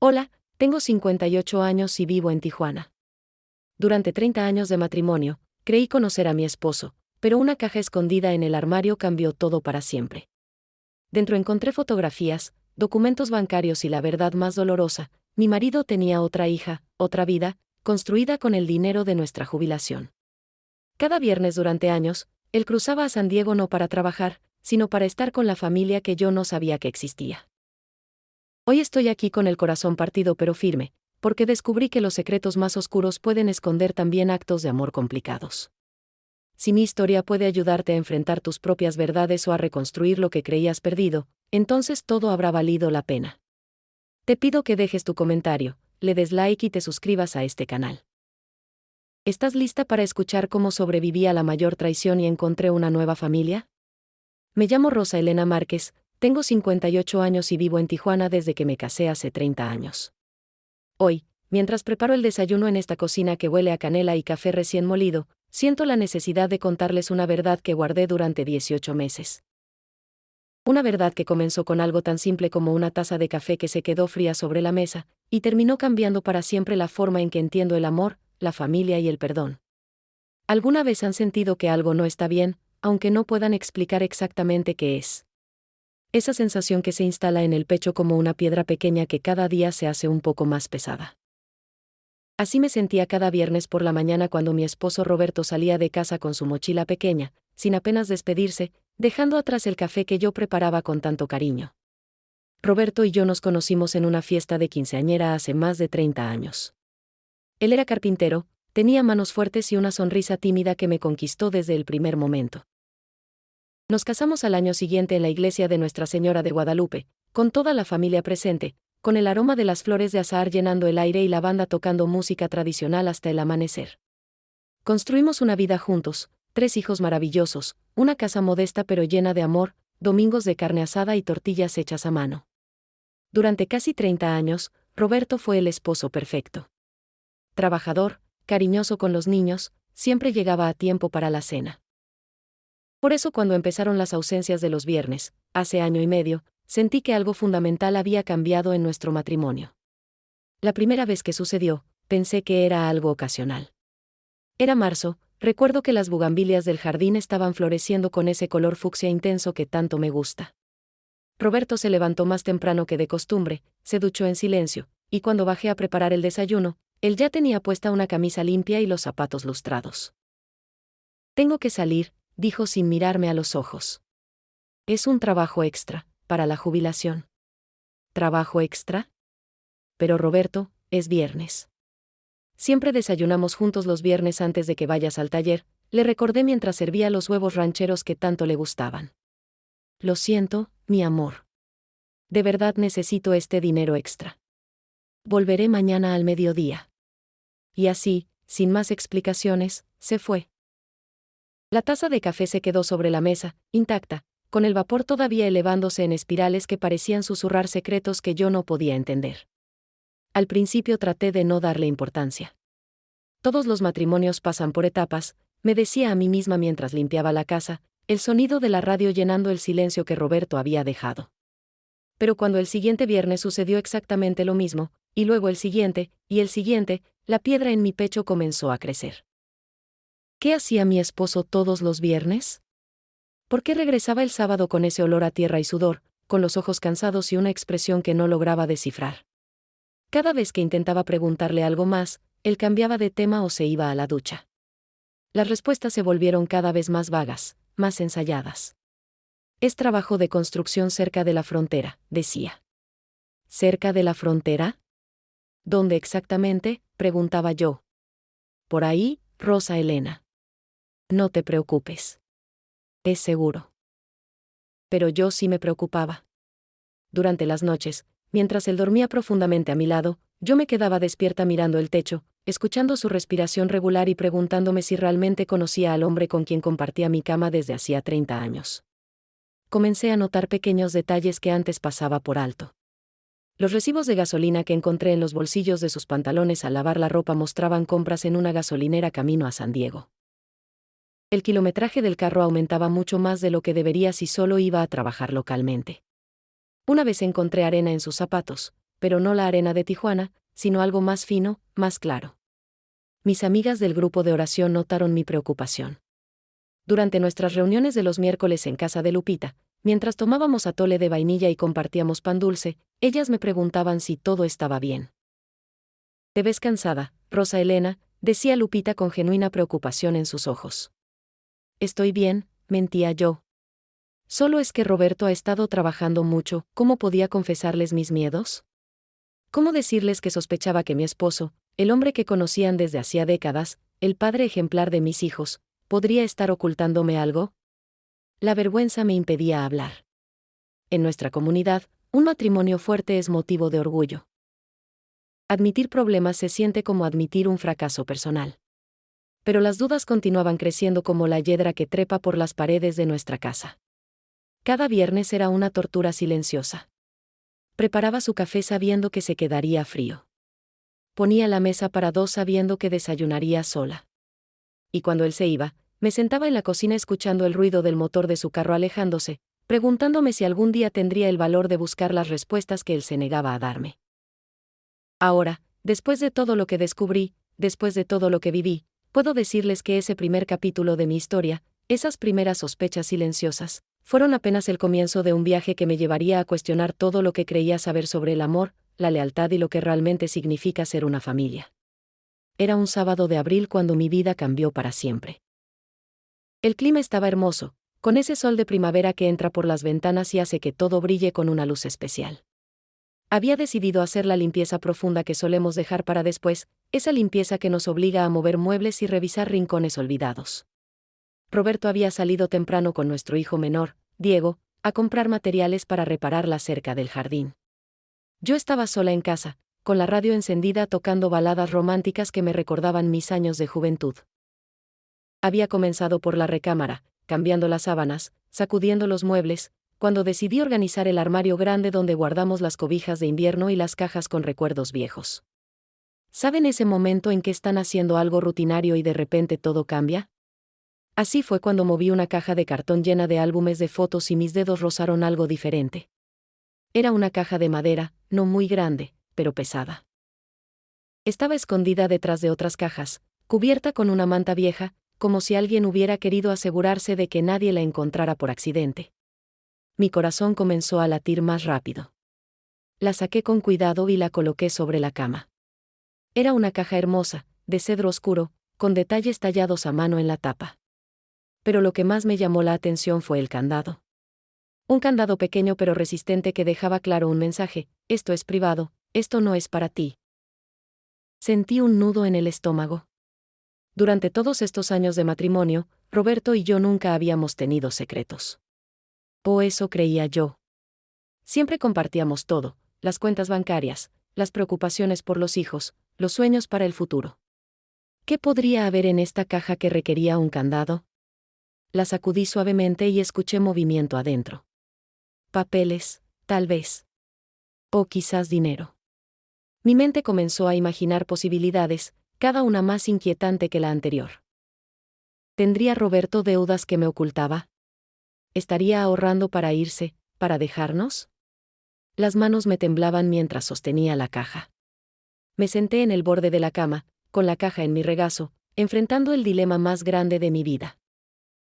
Hola, tengo 58 años y vivo en Tijuana. Durante 30 años de matrimonio, creí conocer a mi esposo, pero una caja escondida en el armario cambió todo para siempre. Dentro encontré fotografías, documentos bancarios y la verdad más dolorosa: mi marido tenía otra hija, otra vida, construida con el dinero de nuestra jubilación. Cada viernes durante años, él cruzaba a San Diego no para trabajar, sino para estar con la familia que yo no sabía que existía. Hoy estoy aquí con el corazón partido pero firme, porque descubrí que los secretos más oscuros pueden esconder también actos de amor complicados. Si mi historia puede ayudarte a enfrentar tus propias verdades o a reconstruir lo que creías perdido, entonces todo habrá valido la pena. Te pido que dejes tu comentario, le des like y te suscribas a este canal. ¿Estás lista para escuchar cómo sobreviví a la mayor traición y encontré una nueva familia? Me llamo Rosa Elena Márquez, tengo 58 años y vivo en Tijuana desde que me casé hace 30 años. Hoy, mientras preparo el desayuno en esta cocina que huele a canela y café recién molido, siento la necesidad de contarles una verdad que guardé durante 18 meses. Una verdad que comenzó con algo tan simple como una taza de café que se quedó fría sobre la mesa, y terminó cambiando para siempre la forma en que entiendo el amor, la familia y el perdón. ¿Alguna vez han sentido que algo no está bien, aunque no puedan explicar exactamente qué es? Esa sensación que se instala en el pecho como una piedra pequeña que cada día se hace un poco más pesada. Así me sentía cada viernes por la mañana cuando mi esposo Roberto salía de casa con su mochila pequeña, sin apenas despedirse, dejando atrás el café que yo preparaba con tanto cariño. Roberto y yo nos conocimos en una fiesta de quinceañera hace más de 30 años. Él era carpintero, tenía manos fuertes y una sonrisa tímida que me conquistó desde el primer momento. Nos casamos al año siguiente en la iglesia de Nuestra Señora de Guadalupe, con toda la familia presente, con el aroma de las flores de azahar llenando el aire y la banda tocando música tradicional hasta el amanecer. Construimos una vida juntos, 3 hijos maravillosos, una casa modesta pero llena de amor, domingos de carne asada y tortillas hechas a mano. Durante casi 30 años, Roberto fue el esposo perfecto. Trabajador, cariñoso con los niños, siempre llegaba a tiempo para la cena. Por eso cuando empezaron las ausencias de los viernes, hace año y medio, sentí que algo fundamental había cambiado en nuestro matrimonio. La primera vez que sucedió, pensé que era algo ocasional. Era marzo, recuerdo que las bugambilias del jardín estaban floreciendo con ese color fucsia intenso que tanto me gusta. Roberto se levantó más temprano que de costumbre, se duchó en silencio, y cuando bajé a preparar el desayuno, él ya tenía puesta una camisa limpia y los zapatos lustrados. Tengo que salir, dijo sin mirarme a los ojos. Es un trabajo extra, para la jubilación. ¿Trabajo extra? Pero Roberto, es viernes. Siempre desayunamos juntos los viernes antes de que vayas al taller, le recordé mientras servía los huevos rancheros que tanto le gustaban. Lo siento, mi amor. De verdad necesito este dinero extra. Volveré mañana al mediodía. Y así, sin más explicaciones, se fue. La taza de café se quedó sobre la mesa, intacta, con el vapor todavía elevándose en espirales que parecían susurrar secretos que yo no podía entender. Al principio traté de no darle importancia. Todos los matrimonios pasan por etapas, me decía a mí misma mientras limpiaba la casa, el sonido de la radio llenando el silencio que Roberto había dejado. Pero cuando el siguiente viernes sucedió exactamente lo mismo, y luego el siguiente, y el siguiente, la piedra en mi pecho comenzó a crecer. ¿Qué hacía mi esposo todos los viernes? ¿Por qué regresaba el sábado con ese olor a tierra y sudor, con los ojos cansados y una expresión que no lograba descifrar? Cada vez que intentaba preguntarle algo más, él cambiaba de tema o se iba a la ducha. Las respuestas se volvieron cada vez más vagas, más ensayadas. Es trabajo de construcción cerca de la frontera, decía. ¿Cerca de la frontera? ¿Dónde exactamente?, preguntaba yo. Por ahí, Rosa Elena. No te preocupes. Es seguro. Pero yo sí me preocupaba. Durante las noches, mientras él dormía profundamente a mi lado, yo me quedaba despierta mirando el techo, escuchando su respiración regular y preguntándome si realmente conocía al hombre con quien compartía mi cama desde hacía 30 años. Comencé a notar pequeños detalles que antes pasaba por alto. Los recibos de gasolina que encontré en los bolsillos de sus pantalones al lavar la ropa mostraban compras en una gasolinera camino a San Diego. El kilometraje del carro aumentaba mucho más de lo que debería si solo iba a trabajar localmente. Una vez encontré arena en sus zapatos, pero no la arena de Tijuana, sino algo más fino, más claro. Mis amigas del grupo de oración notaron mi preocupación. Durante nuestras reuniones de los miércoles en casa de Lupita, mientras tomábamos atole de vainilla y compartíamos pan dulce, ellas me preguntaban si todo estaba bien. «Te ves cansada, Rosa Elena», decía Lupita con genuina preocupación en sus ojos. «Estoy bien», mentía yo. Solo es que Roberto ha estado trabajando mucho. ¿Cómo podía confesarles mis miedos? ¿Cómo decirles que sospechaba que mi esposo, el hombre que conocían desde hacía décadas, el padre ejemplar de mis hijos, podría estar ocultándome algo? La vergüenza me impedía hablar. En nuestra comunidad, un matrimonio fuerte es motivo de orgullo. Admitir problemas se siente como admitir un fracaso personal. Pero las dudas continuaban creciendo como la hiedra que trepa por las paredes de nuestra casa. Cada viernes era una tortura silenciosa. Preparaba su café sabiendo que se quedaría frío. Ponía la mesa para dos sabiendo que desayunaría sola. Y cuando él se iba, me sentaba en la cocina escuchando el ruido del motor de su carro alejándose, preguntándome si algún día tendría el valor de buscar las respuestas que él se negaba a darme. Ahora, después de todo lo que descubrí, después de todo lo que viví, puedo decirles que ese primer capítulo de mi historia, esas primeras sospechas silenciosas, fueron apenas el comienzo de un viaje que me llevaría a cuestionar todo lo que creía saber sobre el amor, la lealtad y lo que realmente significa ser una familia. Era un sábado de abril cuando mi vida cambió para siempre. El clima estaba hermoso, con ese sol de primavera que entra por las ventanas y hace que todo brille con una luz especial. Había decidido hacer la limpieza profunda que solemos dejar para después, esa limpieza que nos obliga a mover muebles y revisar rincones olvidados. Roberto había salido temprano con nuestro hijo menor, Diego, a comprar materiales para reparar la cerca del jardín. Yo estaba sola en casa, con la radio encendida tocando baladas románticas que me recordaban mis años de juventud. Había comenzado por la recámara, cambiando las sábanas, sacudiendo los muebles, cuando decidí organizar el armario grande donde guardamos las cobijas de invierno y las cajas con recuerdos viejos. ¿Saben ese momento en que están haciendo algo rutinario y de repente todo cambia? Así fue cuando moví una caja de cartón llena de álbumes de fotos y mis dedos rozaron algo diferente. Era una caja de madera, no muy grande, pero pesada. Estaba escondida detrás de otras cajas, cubierta con una manta vieja, como si alguien hubiera querido asegurarse de que nadie la encontrara por accidente. Mi corazón comenzó a latir más rápido. La saqué con cuidado y la coloqué sobre la cama. Era una caja hermosa, de cedro oscuro, con detalles tallados a mano en la tapa. Pero lo que más me llamó la atención fue el candado. Un candado pequeño pero resistente que dejaba claro un mensaje: esto es privado, esto no es para ti. Sentí un nudo en el estómago. Durante todos estos años de matrimonio, Roberto y yo nunca habíamos tenido secretos. O eso creía yo. Siempre compartíamos todo: las cuentas bancarias, las preocupaciones por los hijos, los sueños para el futuro. ¿Qué podría haber en esta caja que requería un candado? La sacudí suavemente y escuché movimiento adentro. Papeles, tal vez. O quizás dinero. Mi mente comenzó a imaginar posibilidades, cada una más inquietante que la anterior. ¿Tendría Roberto deudas que me ocultaba? ¿Estaría ahorrando para irse, para dejarnos? Las manos me temblaban mientras sostenía la caja. Me senté en el borde de la cama, con la caja en mi regazo, enfrentando el dilema más grande de mi vida.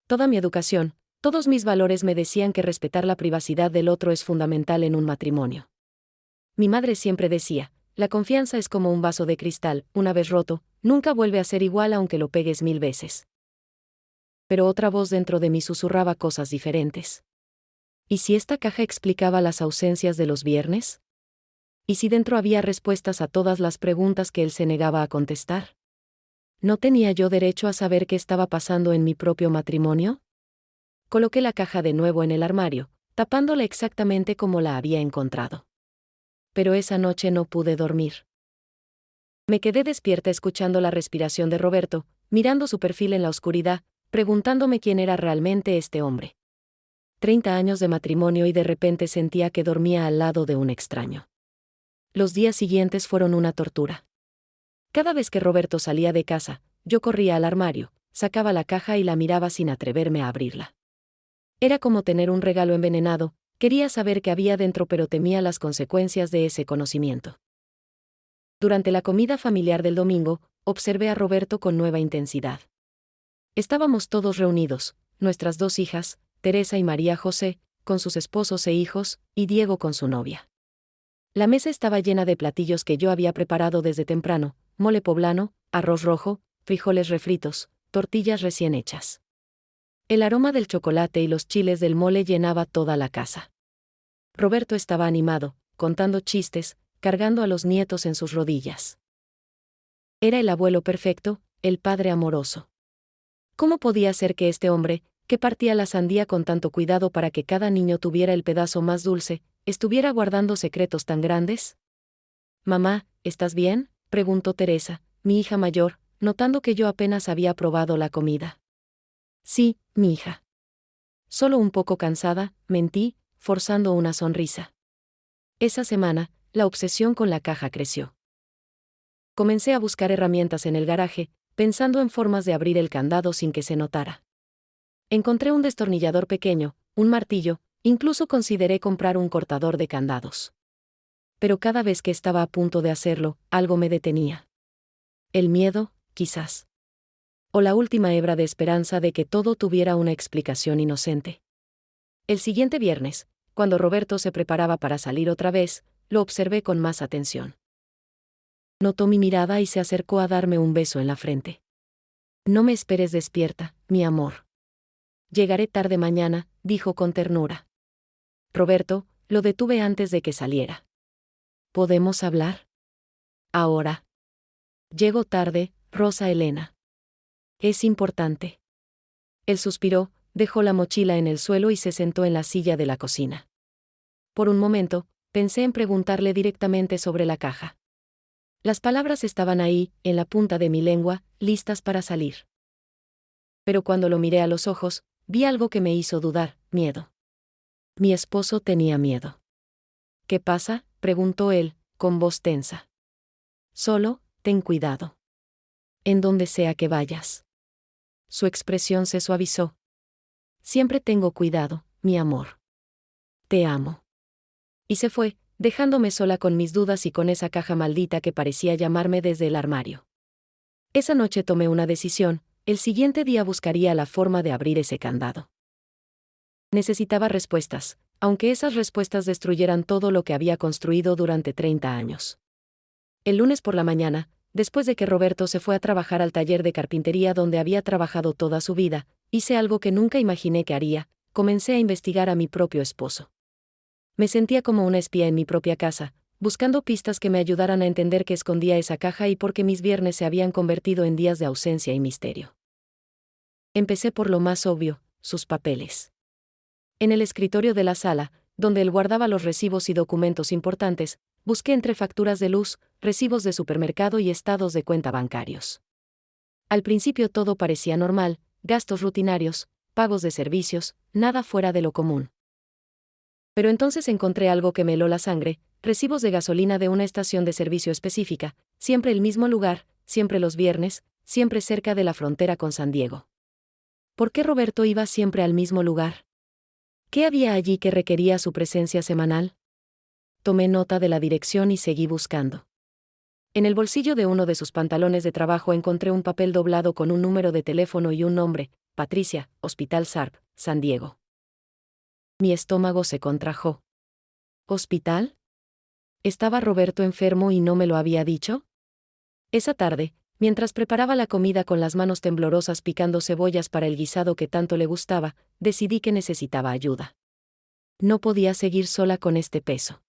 Toda mi educación, todos mis valores me decían que respetar la privacidad del otro es fundamental en un matrimonio. Mi madre siempre decía: la confianza es como un vaso de cristal, una vez roto, nunca vuelve a ser igual aunque lo pegues 1000 veces. Pero otra voz dentro de mí susurraba cosas diferentes. ¿Y si esta caja explicaba las ausencias de los viernes? ¿Y si dentro había respuestas a todas las preguntas que él se negaba a contestar? ¿No tenía yo derecho a saber qué estaba pasando en mi propio matrimonio? Coloqué la caja de nuevo en el armario, tapándola exactamente como la había encontrado. Pero esa noche no pude dormir. Me quedé despierta escuchando la respiración de Roberto, mirando su perfil en la oscuridad, preguntándome quién era realmente este hombre. 30 años de matrimonio y de repente sentía que dormía al lado de un extraño. Los días siguientes fueron una tortura. Cada vez que Roberto salía de casa, yo corría al armario, sacaba la caja y la miraba sin atreverme a abrirla. Era como tener un regalo envenenado, Quería saber qué había dentro, pero temía las consecuencias de ese conocimiento. Durante la comida familiar del domingo, observé a Roberto con nueva intensidad. Estábamos todos reunidos, nuestras dos hijas, Teresa y María José, con sus esposos e hijos, y Diego con su novia. La mesa estaba llena de platillos que yo había preparado desde temprano: mole poblano, arroz rojo, frijoles refritos, tortillas recién hechas. El aroma del chocolate y los chiles del mole llenaba toda la casa. Roberto estaba animado, contando chistes, cargando a los nietos en sus rodillas. Era el abuelo perfecto, el padre amoroso. ¿Cómo podía ser que este hombre, que partía la sandía con tanto cuidado para que cada niño tuviera el pedazo más dulce, estuviera guardando secretos tan grandes? «Mamá, ¿estás bien?», preguntó Teresa, mi hija mayor, notando que yo apenas había probado la comida. «Sí, mi hija». Solo un poco cansada, mentí, forzando una sonrisa. Esa semana, la obsesión con la caja creció. Comencé a buscar herramientas en el garaje, pensando en formas de abrir el candado sin que se notara. Encontré un destornillador pequeño, un martillo, incluso consideré comprar un cortador de candados. Pero cada vez que estaba a punto de hacerlo, algo me detenía. El miedo, quizás. O la última hebra de esperanza de que todo tuviera una explicación inocente. El siguiente viernes, cuando Roberto se preparaba para salir otra vez, lo observé con más atención. Notó mi mirada y se acercó a darme un beso en la frente. «No me esperes despierta, mi amor. Llegaré tarde mañana», dijo con ternura. «Roberto», lo detuve antes de que saliera. «¿Podemos hablar?» «Ahora». «Llego tarde, Rosa Elena». «Es importante». Él suspiró, dejó la mochila en el suelo y se sentó en la silla de la cocina. Por un momento, pensé en preguntarle directamente sobre la caja. Las palabras estaban ahí, en la punta de mi lengua, listas para salir. Pero cuando lo miré a los ojos, vi algo que me hizo dudar: miedo. Mi esposo tenía miedo. «¿Qué pasa?», preguntó él, con voz tensa. «Solo, ten cuidado. En donde sea que vayas». Su expresión se suavizó. «Siempre tengo cuidado, mi amor. Te amo». Y se fue, dejándome sola con mis dudas y con esa caja maldita que parecía llamarme desde el armario. Esa noche tomé una decisión: el siguiente día buscaría la forma de abrir ese candado. Necesitaba respuestas, aunque esas respuestas destruyeran todo lo que había construido durante 30 años. El lunes por la mañana, después de que Roberto se fue a trabajar al taller de carpintería donde había trabajado toda su vida, hice algo que nunca imaginé que haría: comencé a investigar a mi propio esposo. Me sentía como una espía en mi propia casa, buscando pistas que me ayudaran a entender qué escondía esa caja y por qué mis viernes se habían convertido en días de ausencia y misterio. Empecé por lo más obvio: sus papeles. En el escritorio de la sala, donde él guardaba los recibos y documentos importantes, busqué entre facturas de luz, recibos de supermercado y estados de cuenta bancarios. Al principio todo parecía normal: gastos rutinarios, pagos de servicios, nada fuera de lo común. Pero entonces encontré algo que me heló la sangre: recibos de gasolina de una estación de servicio específica, siempre el mismo lugar, siempre los viernes, siempre cerca de la frontera con San Diego. ¿Por qué Roberto iba siempre al mismo lugar? ¿Qué había allí que requería su presencia semanal? Tomé nota de la dirección y seguí buscando. En el bolsillo de uno de sus pantalones de trabajo encontré un papel doblado con un número de teléfono y un nombre: Patricia, Hospital Sarp, San Diego. Mi estómago se contrajo. ¿Hospital? ¿Estaba Roberto enfermo y no me lo había dicho? Esa tarde, mientras preparaba la comida con las manos temblorosas picando cebollas para el guisado que tanto le gustaba, decidí que necesitaba ayuda. No podía seguir sola con este peso.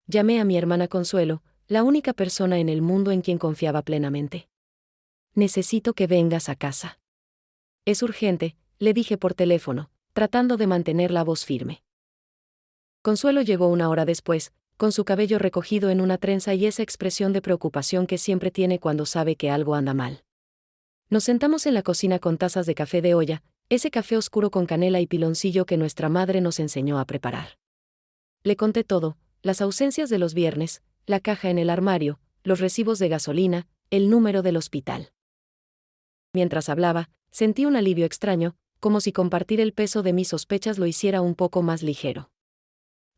Llamé a mi hermana Consuelo, la única persona en el mundo en quien confiaba plenamente. «Necesito que vengas a casa». «Es urgente», le dije por teléfono, tratando de mantener la voz firme. Consuelo llegó una hora después, con su cabello recogido en una trenza y esa expresión de preocupación que siempre tiene cuando sabe que algo anda mal. Nos sentamos en la cocina con tazas de café de olla, ese café oscuro con canela y piloncillo que nuestra madre nos enseñó a preparar. Le conté todo: las ausencias de los viernes, la caja en el armario, los recibos de gasolina, el número del hospital. Mientras hablaba, sentí un alivio extraño, como si compartir el peso de mis sospechas lo hiciera un poco más ligero.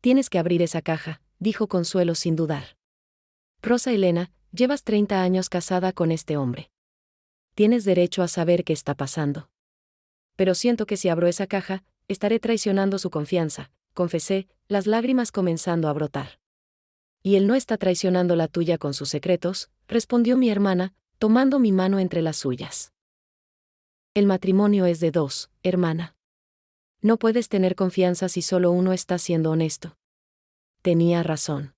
Tienes que abrir esa caja, dijo Consuelo sin dudar. Rosa Elena, llevas 30 años casada con este hombre. Tienes derecho a saber qué está pasando. Pero siento que si abro esa caja, estaré traicionando su confianza, confesé, las lágrimas comenzando a brotar. Y él no está traicionando la tuya con sus secretos, respondió mi hermana, tomando mi mano entre las suyas. El matrimonio es de dos, hermana. No puedes tener confianza si solo uno está siendo honesto. Tenía razón.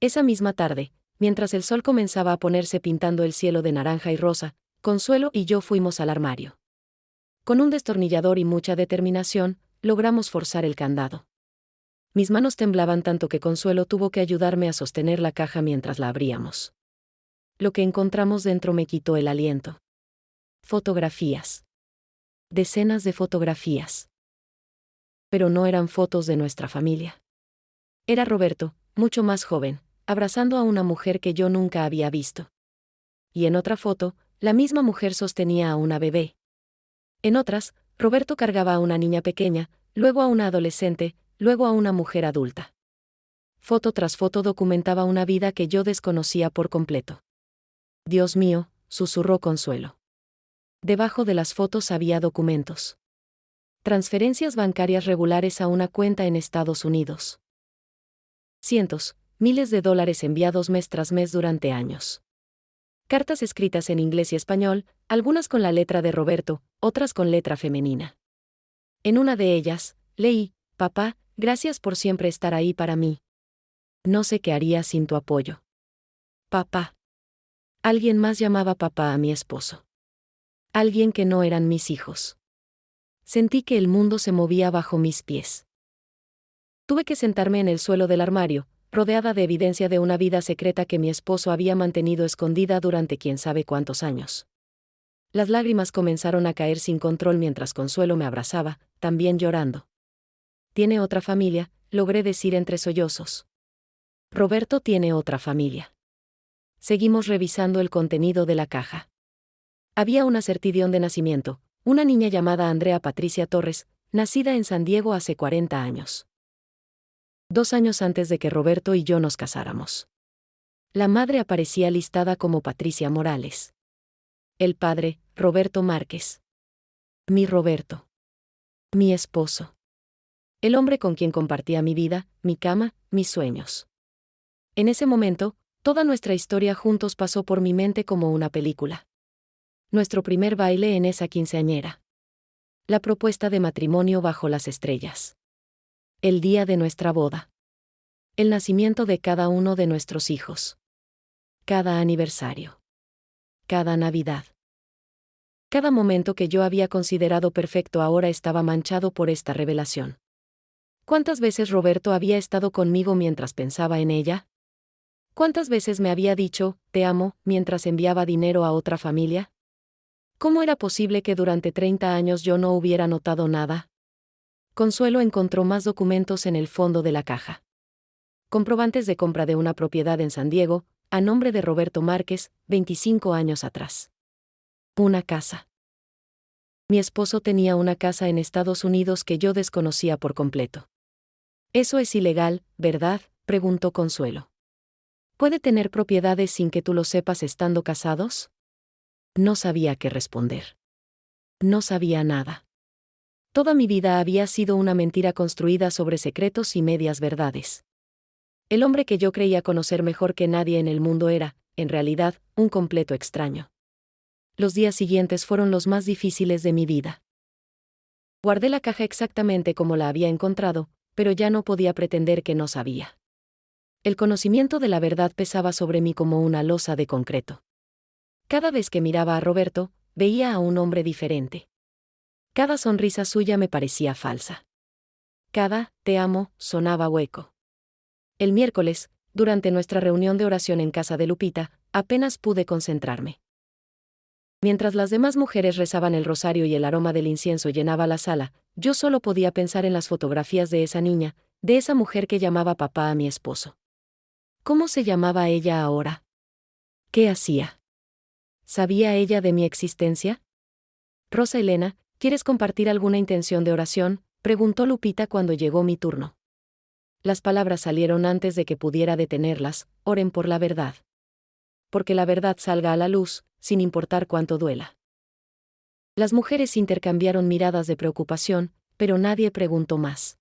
Esa misma tarde, mientras el sol comenzaba a ponerse pintando el cielo de naranja y rosa, Consuelo y yo fuimos al armario. Con un destornillador y mucha determinación, logramos forzar el candado. Mis manos temblaban tanto que Consuelo tuvo que ayudarme a sostener la caja mientras la abríamos. Lo que encontramos dentro me quitó el aliento. Fotografías. Decenas de fotografías. Pero no eran fotos de nuestra familia. Era Roberto, mucho más joven, abrazando a una mujer que yo nunca había visto. Y en otra foto, la misma mujer sostenía a una bebé. En otras, Roberto cargaba a una niña pequeña, luego a una adolescente, luego a una mujer adulta. Foto tras foto documentaba una vida que yo desconocía por completo. Dios mío, susurró Consuelo. Debajo de las fotos había documentos. Transferencias bancarias regulares a una cuenta en Estados Unidos. Cientos, miles de dólares enviados mes tras mes durante años. Cartas escritas en inglés y español, algunas con la letra de Roberto, otras con letra femenina. En una de ellas, leí: papá, gracias por siempre estar ahí para mí. No sé qué haría sin tu apoyo. Papá. Alguien más llamaba papá a mi esposo. Alguien que no eran mis hijos. Sentí que el mundo se movía bajo mis pies. Tuve que sentarme en el suelo del armario, rodeada de evidencia de una vida secreta que mi esposo había mantenido escondida durante quién sabe cuántos años. Las lágrimas comenzaron a caer sin control mientras Consuelo me abrazaba, también llorando. Tiene otra familia, logré decir entre sollozos. Roberto tiene otra familia. Seguimos revisando el contenido de la caja. Había una certificación de nacimiento, una niña llamada Andrea Patricia Torres, nacida en San Diego hace 40 años. 2 años antes de que Roberto y yo nos casáramos. La madre aparecía listada como Patricia Morales. El padre, Roberto Márquez. Mi Roberto. Mi esposo. El hombre con quien compartía mi vida, mi cama, mis sueños. En ese momento, toda nuestra historia juntos pasó por mi mente como una película. Nuestro primer baile en esa quinceañera. La propuesta de matrimonio bajo las estrellas. El día de nuestra boda. El nacimiento de cada uno de nuestros hijos. Cada aniversario. Cada Navidad. Cada momento que yo había considerado perfecto ahora estaba manchado por esta revelación. ¿Cuántas veces Roberto había estado conmigo mientras pensaba en ella? ¿Cuántas veces me había dicho, te amo, mientras enviaba dinero a otra familia? ¿Cómo era posible que durante 30 años yo no hubiera notado nada? Consuelo encontró más documentos en el fondo de la caja. Comprobantes de compra de una propiedad en San Diego, a nombre de Roberto Márquez, 25 años atrás. Una casa. Mi esposo tenía una casa en Estados Unidos que yo desconocía por completo. «Eso es ilegal, ¿verdad?», preguntó Consuelo. «¿Puede tener propiedades sin que tú lo sepas estando casados?». No sabía qué responder. No sabía nada. Toda mi vida había sido una mentira construida sobre secretos y medias verdades. El hombre que yo creía conocer mejor que nadie en el mundo era, en realidad, un completo extraño. Los días siguientes fueron los más difíciles de mi vida. Guardé la caja exactamente como la había encontrado, pero ya no podía pretender que no sabía. El conocimiento de la verdad pesaba sobre mí como una losa de concreto. Cada vez que miraba a Roberto, veía a un hombre diferente. Cada sonrisa suya me parecía falsa. Cada «te amo» sonaba hueco. El miércoles, durante nuestra reunión de oración en casa de Lupita, apenas pude concentrarme. Mientras las demás mujeres rezaban el rosario y el aroma del incienso llenaba la sala, yo solo podía pensar en las fotografías de esa niña, de esa mujer que llamaba papá a mi esposo. ¿Cómo se llamaba ella ahora? ¿Qué hacía? ¿Sabía ella de mi existencia? Rosa Elena, ¿quieres compartir alguna intención de oración?, preguntó Lupita cuando llegó mi turno. Las palabras salieron antes de que pudiera detenerlas: oren por la verdad. Porque la verdad salga a la luz, sin importar cuánto duela. Las mujeres intercambiaron miradas de preocupación, pero nadie preguntó más.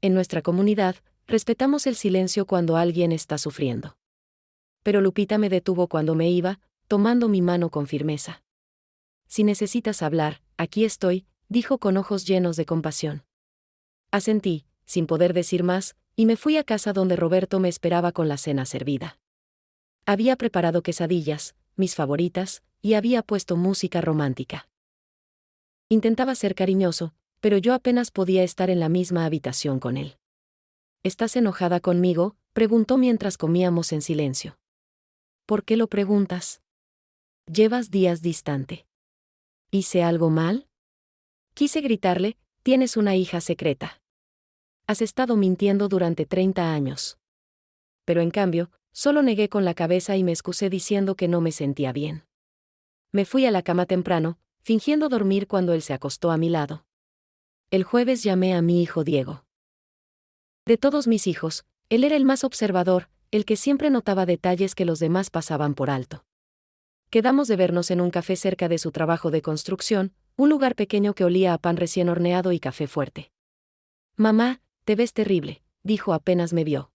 En nuestra comunidad, respetamos el silencio cuando alguien está sufriendo. Pero Lupita me detuvo cuando me iba, tomando mi mano con firmeza. Si necesitas hablar, aquí estoy, dijo con ojos llenos de compasión. Asentí, sin poder decir más, y me fui a casa donde Roberto me esperaba con la cena servida. Había preparado quesadillas, mis favoritas, y había puesto música romántica. Intentaba ser cariñoso, pero yo apenas podía estar en la misma habitación con él. ¿Estás enojada conmigo?, preguntó mientras comíamos en silencio. ¿Por qué lo preguntas? Llevas días distante. ¿Hice algo mal? Quise gritarle: tienes una hija secreta. Has estado mintiendo durante 30 años. Pero en cambio, solo negué con la cabeza y me excusé diciendo que no me sentía bien. Me fui a la cama temprano, fingiendo dormir cuando él se acostó a mi lado. El jueves llamé a mi hijo Diego. De todos mis hijos, él era el más observador, el que siempre notaba detalles que los demás pasaban por alto. Quedamos de vernos en un café cerca de su trabajo de construcción, un lugar pequeño que olía a pan recién horneado y café fuerte. Mamá, te ves terrible, dijo apenas me vio.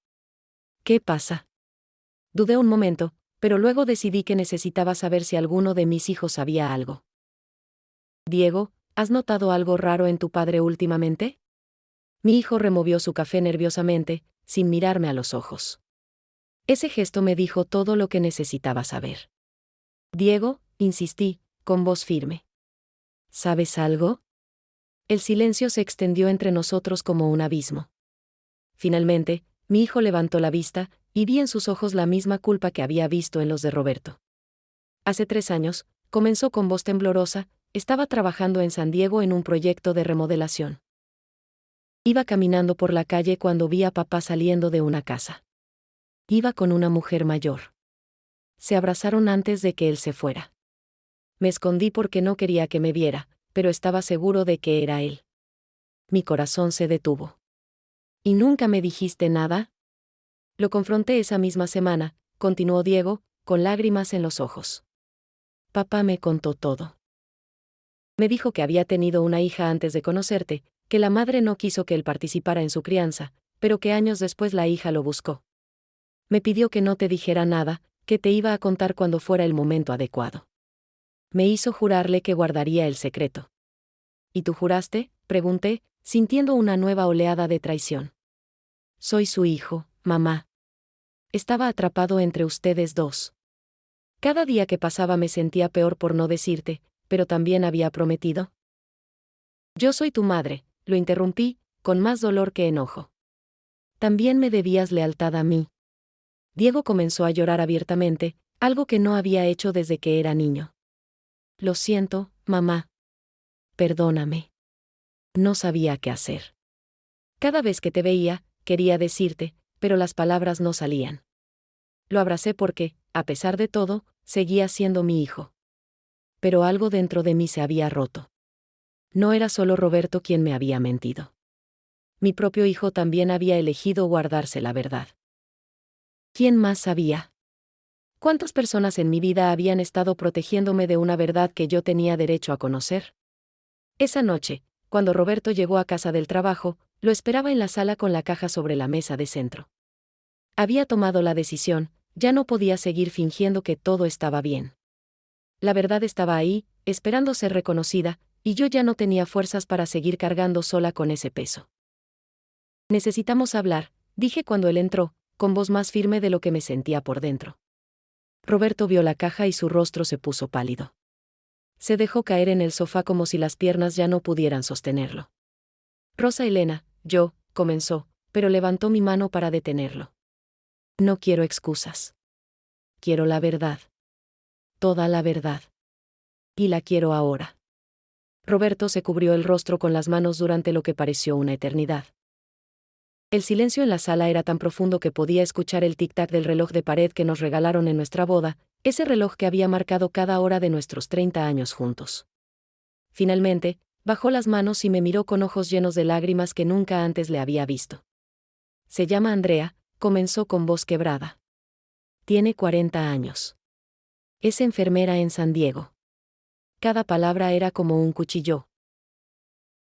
¿Qué pasa? Dudé un momento, pero luego decidí que necesitaba saber si alguno de mis hijos sabía algo. Diego, ¿has notado algo raro en tu padre últimamente? Mi hijo removió su café nerviosamente, sin mirarme a los ojos. Ese gesto me dijo todo lo que necesitaba saber. Diego, insistí, con voz firme. ¿Sabes algo? El silencio se extendió entre nosotros como un abismo. Finalmente, mi hijo levantó la vista, y vi en sus ojos la misma culpa que había visto en los de Roberto. Hace 3 años, comenzó con voz temblorosa, estaba trabajando en San Diego en un proyecto de remodelación. Iba caminando por la calle cuando vi a papá saliendo de una casa. Iba con una mujer mayor. Se abrazaron antes de que él se fuera. Me escondí porque no quería que me viera, pero estaba seguro de que era él. Mi corazón se detuvo. ¿Y nunca me dijiste nada? Lo confronté esa misma semana, continuó Diego, con lágrimas en los ojos. Papá me contó todo. Me dijo que había tenido una hija antes de conocerte, que la madre no quiso que él participara en su crianza, pero que años después la hija lo buscó. Me pidió que no te dijera nada, que te iba a contar cuando fuera el momento adecuado. Me hizo jurarle que guardaría el secreto. ¿Y tú juraste?, pregunté, sintiendo una nueva oleada de traición. Soy su hijo, mamá. Estaba atrapado entre ustedes dos. Cada día que pasaba me sentía peor por no decirte, pero también había prometido. Yo soy tu madre, lo interrumpí, con más dolor que enojo. También me debías lealtad a mí. Diego comenzó a llorar abiertamente, algo que no había hecho desde que era niño. Lo siento, mamá. Perdóname. No sabía qué hacer. Cada vez que te veía, quería decirte, pero las palabras no salían. Lo abracé porque, a pesar de todo, seguía siendo mi hijo. Pero algo dentro de mí se había roto. No era solo Roberto quien me había mentido. Mi propio hijo también había elegido guardarse la verdad. ¿Quién más sabía? ¿Cuántas personas en mi vida habían estado protegiéndome de una verdad que yo tenía derecho a conocer? Esa noche, cuando Roberto llegó a casa del trabajo, lo esperaba en la sala con la caja sobre la mesa de centro. Había tomado la decisión, ya no podía seguir fingiendo que todo estaba bien. La verdad estaba ahí, esperando ser reconocida, y yo ya no tenía fuerzas para seguir cargando sola con ese peso. Necesitamos hablar, dije cuando él entró, con voz más firme de lo que me sentía por dentro. Roberto vio la caja y su rostro se puso pálido. Se dejó caer en el sofá como si las piernas ya no pudieran sostenerlo. Rosa Elena, comenzó, pero levantó mi mano para detenerlo. No quiero excusas. Quiero la verdad. Toda la verdad. Y la quiero ahora. Roberto se cubrió el rostro con las manos durante lo que pareció una eternidad. El silencio en la sala era tan profundo que podía escuchar el tic-tac del reloj de pared que nos regalaron en nuestra boda, ese reloj que había marcado cada hora de nuestros 30 años juntos. Finalmente, bajó las manos y me miró con ojos llenos de lágrimas que nunca antes le había visto. Se llama Andrea, comenzó con voz quebrada. Tiene 40 años. Es enfermera en San Diego. Cada palabra era como un cuchillo.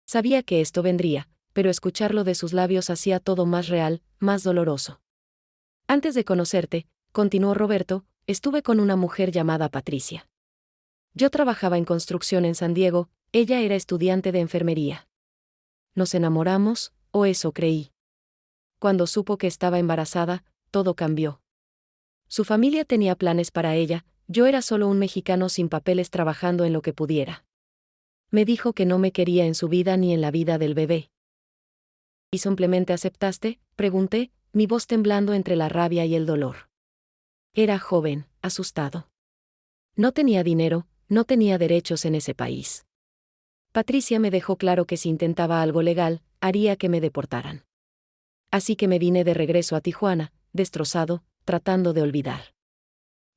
Sabía que esto vendría, pero escucharlo de sus labios hacía todo más real, más doloroso. Antes de conocerte, continuó Roberto, estuve con una mujer llamada Patricia. Yo trabajaba en construcción en San Diego, ella era estudiante de enfermería. Nos enamoramos, o eso creí. Cuando supo que estaba embarazada, todo cambió. Su familia tenía planes para ella, yo era solo un mexicano sin papeles trabajando en lo que pudiera. Me dijo que no me quería en su vida ni en la vida del bebé. ¿Y simplemente aceptaste?, pregunté, mi voz temblando entre la rabia y el dolor. Era joven, asustado. No tenía dinero, no tenía derechos en ese país. Patricia me dejó claro que si intentaba algo legal, haría que me deportaran. Así que me vine de regreso a Tijuana, destrozado, tratando de olvidar.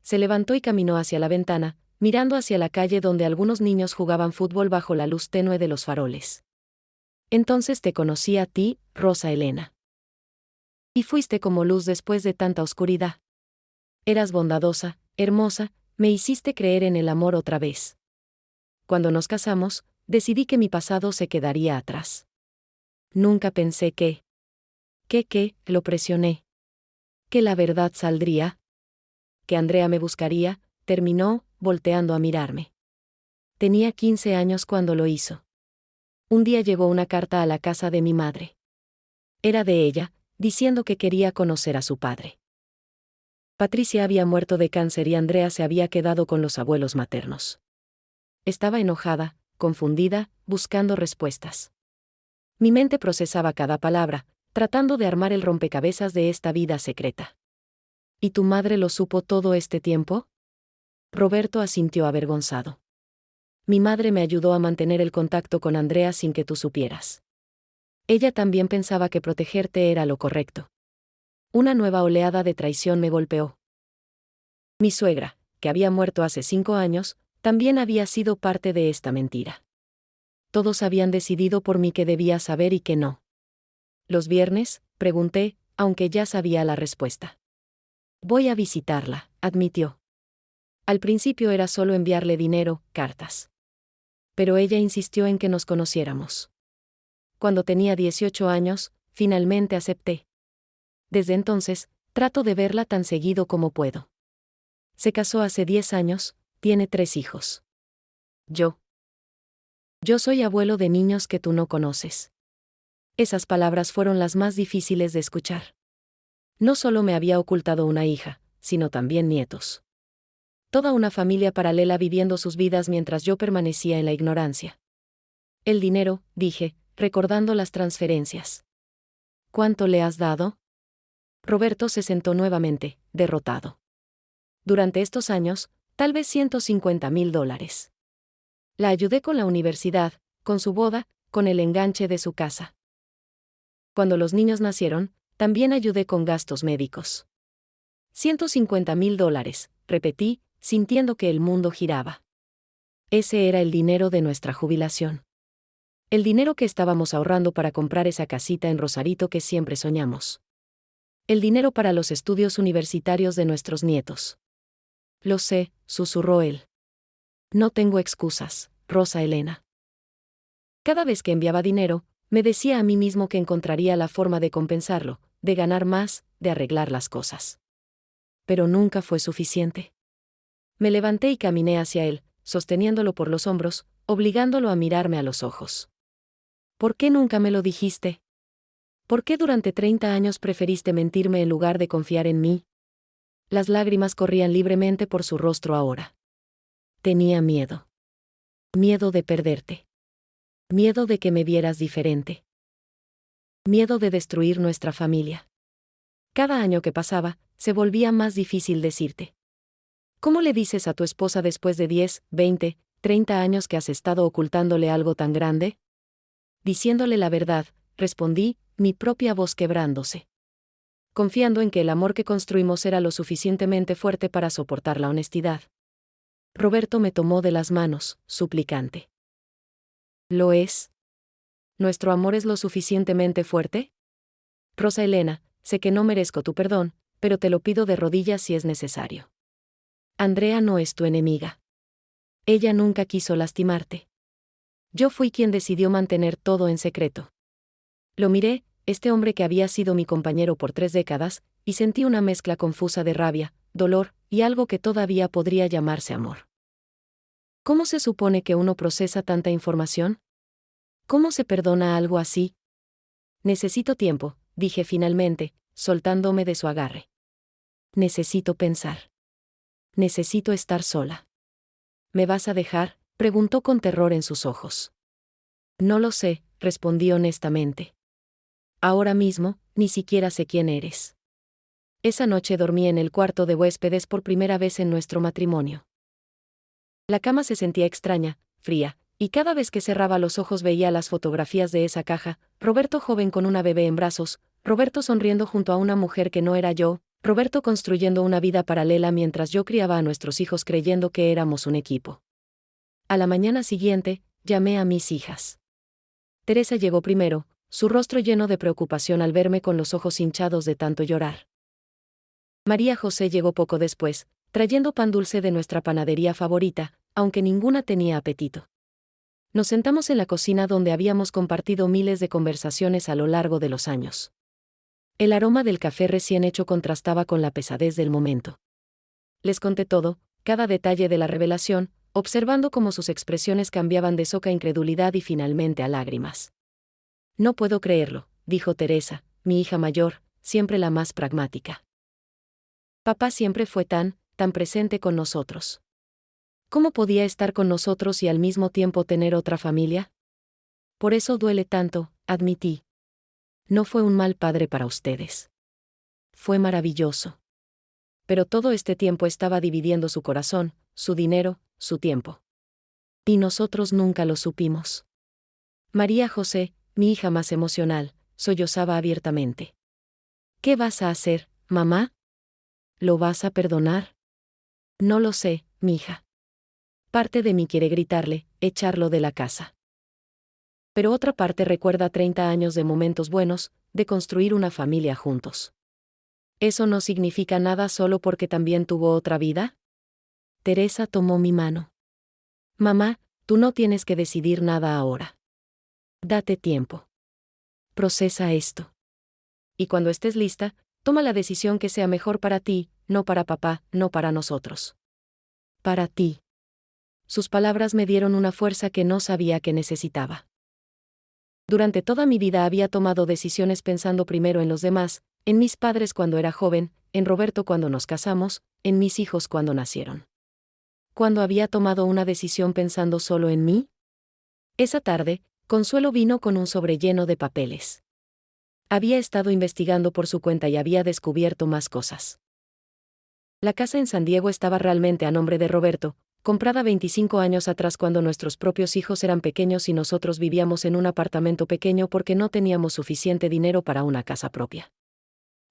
Se levantó y caminó hacia la ventana, mirando hacia la calle donde algunos niños jugaban fútbol bajo la luz tenue de los faroles. Entonces te conocí a ti, Rosa Elena. Y fuiste como luz después de tanta oscuridad. Eras bondadosa, hermosa, me hiciste creer en el amor otra vez. Cuando nos casamos, decidí que mi pasado se quedaría atrás. Nunca pensé que lo presioné. Que la verdad saldría. Que Andrea me buscaría, terminó, volteando a mirarme. Tenía 15 años cuando lo hizo. Un día llegó una carta a la casa de mi madre. Era de ella, diciendo que quería conocer a su padre. Patricia había muerto de cáncer y Andrea se había quedado con los abuelos maternos. Estaba enojada, confundida, buscando respuestas. Mi mente procesaba cada palabra, tratando de armar el rompecabezas de esta vida secreta. ¿Y tu madre lo supo todo este tiempo? Roberto asintió avergonzado. Mi madre me ayudó a mantener el contacto con Andrea sin que tú supieras. Ella también pensaba que protegerte era lo correcto. Una nueva oleada de traición me golpeó. Mi suegra, que había muerto hace 5 años, también había sido parte de esta mentira. Todos habían decidido por mí que debía saber y que no. ¿Los viernes?, pregunté, aunque ya sabía la respuesta. Voy a visitarla, admitió. Al principio era solo enviarle dinero, cartas. Pero ella insistió en que nos conociéramos. Cuando tenía 18 años, finalmente acepté. Desde entonces, trato de verla tan seguido como puedo. Se casó hace 10 años, tiene 3 hijos. Yo soy abuelo de niños que tú no conoces. Esas palabras fueron las más difíciles de escuchar. No solo me había ocultado una hija, sino también nietos. Toda una familia paralela viviendo sus vidas mientras yo permanecía en la ignorancia. El dinero, dije, recordando las transferencias. ¿Cuánto le has dado? Roberto se sentó nuevamente, derrotado. Durante estos años, tal vez $150,000. La ayudé con la universidad, con su boda, con el enganche de su casa. Cuando los niños nacieron, también ayudé con gastos médicos. $150,000, repetí, sintiendo que el mundo giraba. Ese era el dinero de nuestra jubilación. El dinero que estábamos ahorrando para comprar esa casita en Rosarito que siempre soñamos. El dinero para los estudios universitarios de nuestros nietos. Lo sé, susurró él. No tengo excusas, Rosa Elena. Cada vez que enviaba dinero, me decía a mí mismo que encontraría la forma de compensarlo, de ganar más, de arreglar las cosas. Pero nunca fue suficiente. Me levanté y caminé hacia él, sosteniéndolo por los hombros, obligándolo a mirarme a los ojos. ¿Por qué nunca me lo dijiste? ¿Por qué durante 30 años preferiste mentirme en lugar de confiar en mí? Las lágrimas corrían libremente por su rostro ahora. Tenía miedo. Miedo de perderte. Miedo de que me vieras diferente. Miedo de destruir nuestra familia. Cada año que pasaba, se volvía más difícil decirte. ¿Cómo le dices a tu esposa después de 10, 20, 30 años que has estado ocultándole algo tan grande? Diciéndole la verdad, respondí, mi propia voz quebrándose. Confiando en que el amor que construimos era lo suficientemente fuerte para soportar la honestidad. Roberto me tomó de las manos, suplicante. ¿Lo es? ¿Nuestro amor es lo suficientemente fuerte? Rosa Elena, sé que no merezco tu perdón, pero te lo pido de rodillas si es necesario. Andrea no es tu enemiga. Ella nunca quiso lastimarte. Yo fui quien decidió mantener todo en secreto. Lo miré, este hombre que había sido mi compañero por 3 décadas, y sentí una mezcla confusa de rabia, dolor, y algo que todavía podría llamarse amor. ¿Cómo se supone que uno procesa tanta información? ¿Cómo se perdona algo así? Necesito tiempo, dije finalmente, soltándome de su agarre. Necesito pensar. Necesito estar sola. ¿Me vas a dejar?, preguntó con terror en sus ojos. No lo sé, respondí honestamente. Ahora mismo, ni siquiera sé quién eres. Esa noche dormí en el cuarto de huéspedes por primera vez en nuestro matrimonio. La cama se sentía extraña, fría, y cada vez que cerraba los ojos veía las fotografías de esa caja, Roberto joven con una bebé en brazos, Roberto sonriendo junto a una mujer que no era yo, Roberto construyendo una vida paralela mientras yo criaba a nuestros hijos creyendo que éramos un equipo. A la mañana siguiente, llamé a mis hijas. Teresa llegó primero, su rostro lleno de preocupación al verme con los ojos hinchados de tanto llorar. María José llegó poco después, trayendo pan dulce de nuestra panadería favorita, aunque ninguna tenía apetito. Nos sentamos en la cocina donde habíamos compartido miles de conversaciones a lo largo de los años. El aroma del café recién hecho contrastaba con la pesadez del momento. Les conté todo, cada detalle de la revelación, observando cómo sus expresiones cambiaban de soca incredulidad y finalmente a lágrimas. No puedo creerlo, dijo Teresa, mi hija mayor, siempre la más pragmática. Papá siempre fue tan presente con nosotros. ¿Cómo podía estar con nosotros y al mismo tiempo tener otra familia? Por eso duele tanto, admití. No fue un mal padre para ustedes. Fue maravilloso. Pero todo este tiempo estaba dividiendo su corazón, su dinero, su tiempo. Y nosotros nunca lo supimos. María José, mi hija más emocional, sollozaba abiertamente. ¿Qué vas a hacer, mamá? ¿Lo vas a perdonar? No lo sé, mija. Parte de mí quiere gritarle, echarlo de la casa. Pero otra parte recuerda 30 años de momentos buenos, de construir una familia juntos. ¿Eso no significa nada solo porque también tuvo otra vida? Teresa tomó mi mano. Mamá, tú no tienes que decidir nada ahora. Date tiempo. Procesa esto. Y cuando estés lista, toma la decisión que sea mejor para ti, no para papá, no para nosotros. Para ti. Sus palabras me dieron una fuerza que no sabía que necesitaba. Durante toda mi vida había tomado decisiones pensando primero en los demás, en mis padres cuando era joven, en Roberto cuando nos casamos, en mis hijos cuando nacieron. ¿Cuándo había tomado una decisión pensando solo en mí? Esa tarde, Consuelo vino con un sobre lleno de papeles. Había estado investigando por su cuenta y había descubierto más cosas. La casa en San Diego estaba realmente a nombre de Roberto, comprada 25 años atrás cuando nuestros propios hijos eran pequeños y nosotros vivíamos en un apartamento pequeño porque no teníamos suficiente dinero para una casa propia.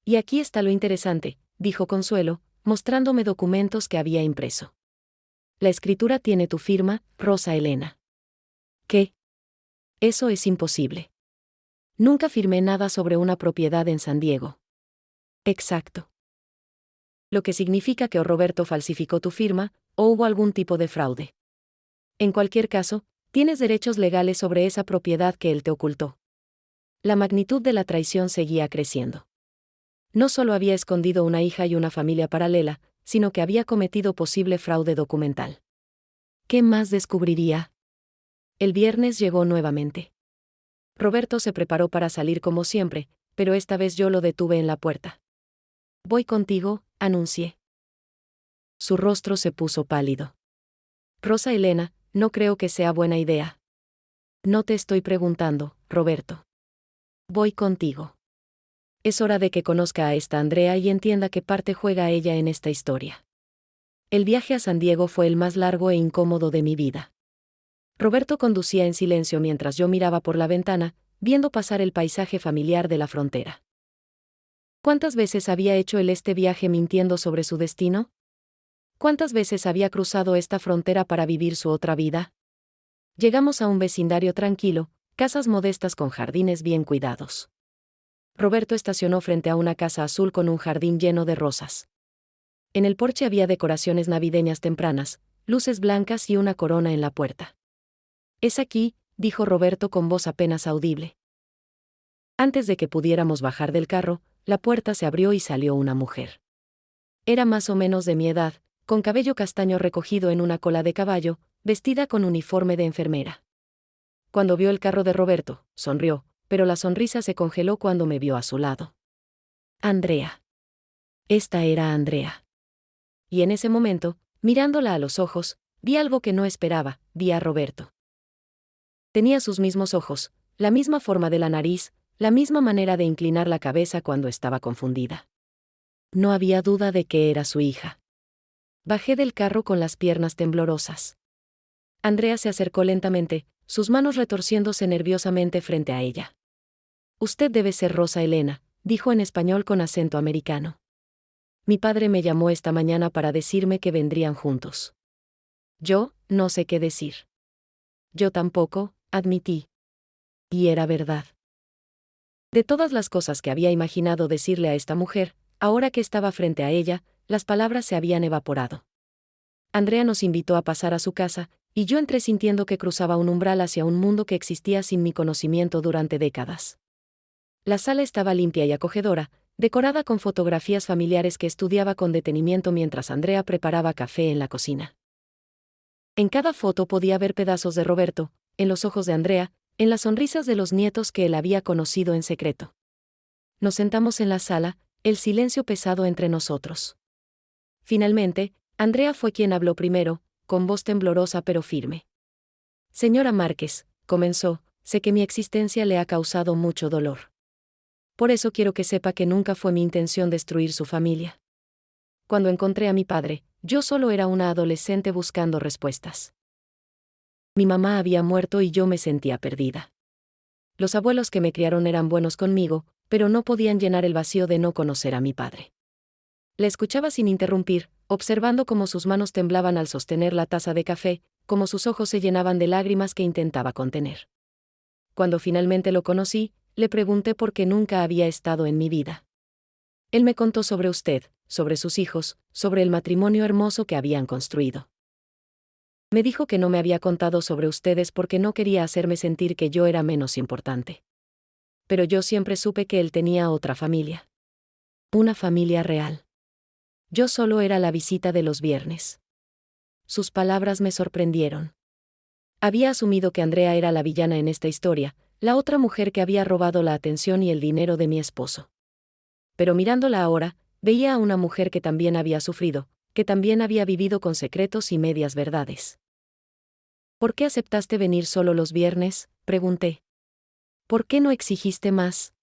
Y aquí está lo interesante, dijo Consuelo, mostrándome documentos que había impreso. La escritura tiene tu firma, Rosa Elena. ¿Qué? Eso es imposible. Nunca firmé nada sobre una propiedad en San Diego. Exacto. Lo que significa que o Roberto falsificó tu firma, o hubo algún tipo de fraude. En cualquier caso, tienes derechos legales sobre esa propiedad que él te ocultó. La magnitud de la traición seguía creciendo. No solo había escondido una hija y una familia paralela, sino que había cometido posible fraude documental. ¿Qué más descubriría? El viernes llegó nuevamente. Roberto se preparó para salir como siempre, pero esta vez yo lo detuve en la puerta. Voy contigo, anuncié. Su rostro se puso pálido. Rosa Elena, no creo que sea buena idea. No te estoy preguntando, Roberto. Voy contigo. Es hora de que conozca a esta Andrea y entienda qué parte juega ella en esta historia. El viaje a San Diego fue el más largo e incómodo de mi vida. Roberto conducía en silencio mientras yo miraba por la ventana, viendo pasar el paisaje familiar de la frontera. ¿Cuántas veces había hecho él este viaje mintiendo sobre su destino? ¿Cuántas veces había cruzado esta frontera para vivir su otra vida? Llegamos a un vecindario tranquilo, casas modestas con jardines bien cuidados. Roberto estacionó frente a una casa azul con un jardín lleno de rosas. En el porche había decoraciones navideñas tempranas, luces blancas y una corona en la puerta. «Es aquí», dijo Roberto con voz apenas audible. Antes de que pudiéramos bajar del carro, la puerta se abrió y salió una mujer. Era más o menos de mi edad, con cabello castaño recogido en una cola de caballo, vestida con uniforme de enfermera. Cuando vio el carro de Roberto, sonrió, pero la sonrisa se congeló cuando me vio a su lado. Andrea. Esta era Andrea. Y en ese momento, mirándola a los ojos, vi algo que no esperaba, vi a Roberto. Tenía sus mismos ojos, la misma forma de la nariz, la misma manera de inclinar la cabeza cuando estaba confundida. No había duda de que era su hija. Bajé del carro con las piernas temblorosas. Andrea se acercó lentamente, sus manos retorciéndose nerviosamente frente a ella. «Usted debe ser Rosa Elena», dijo en español con acento americano. «Mi padre me llamó esta mañana para decirme que vendrían juntos». Yo, no sé qué decir. Yo tampoco, admití. Y era verdad. De todas las cosas que había imaginado decirle a esta mujer, ahora que estaba frente a ella, las palabras se habían evaporado. Andrea nos invitó a pasar a su casa, y yo entré sintiendo que cruzaba un umbral hacia un mundo que existía sin mi conocimiento durante décadas. La sala estaba limpia y acogedora, decorada con fotografías familiares que estudiaba con detenimiento mientras Andrea preparaba café en la cocina. En cada foto podía ver pedazos de Roberto, en los ojos de Andrea, en las sonrisas de los nietos que él había conocido en secreto. Nos sentamos en la sala, el silencio pesado entre nosotros. Finalmente, Andrea fue quien habló primero, con voz temblorosa pero firme. «Señora Márquez», comenzó, «sé que mi existencia le ha causado mucho dolor. Por eso quiero que sepa que nunca fue mi intención destruir su familia. Cuando encontré a mi padre, yo solo era una adolescente buscando respuestas. Mi mamá había muerto y yo me sentía perdida. Los abuelos que me criaron eran buenos conmigo, pero no podían llenar el vacío de no conocer a mi padre». Le escuchaba sin interrumpir, observando cómo sus manos temblaban al sostener la taza de café, cómo sus ojos se llenaban de lágrimas que intentaba contener. Cuando finalmente lo conocí, le pregunté por qué nunca había estado en mi vida. Él me contó sobre usted, sobre sus hijos, sobre el matrimonio hermoso que habían construido. Me dijo que no me había contado sobre ustedes porque no quería hacerme sentir que yo era menos importante. Pero yo siempre supe que él tenía otra familia. Una familia real. Yo solo era la visita de los viernes. Sus palabras me sorprendieron. Había asumido que Andrea era la villana en esta historia, la otra mujer que había robado la atención y el dinero de mi esposo. Pero mirándola ahora, veía a una mujer que también había sufrido, que también había vivido con secretos y medias verdades. «¿Por qué aceptaste venir solo los viernes?», pregunté. «¿Por qué no exigiste más?».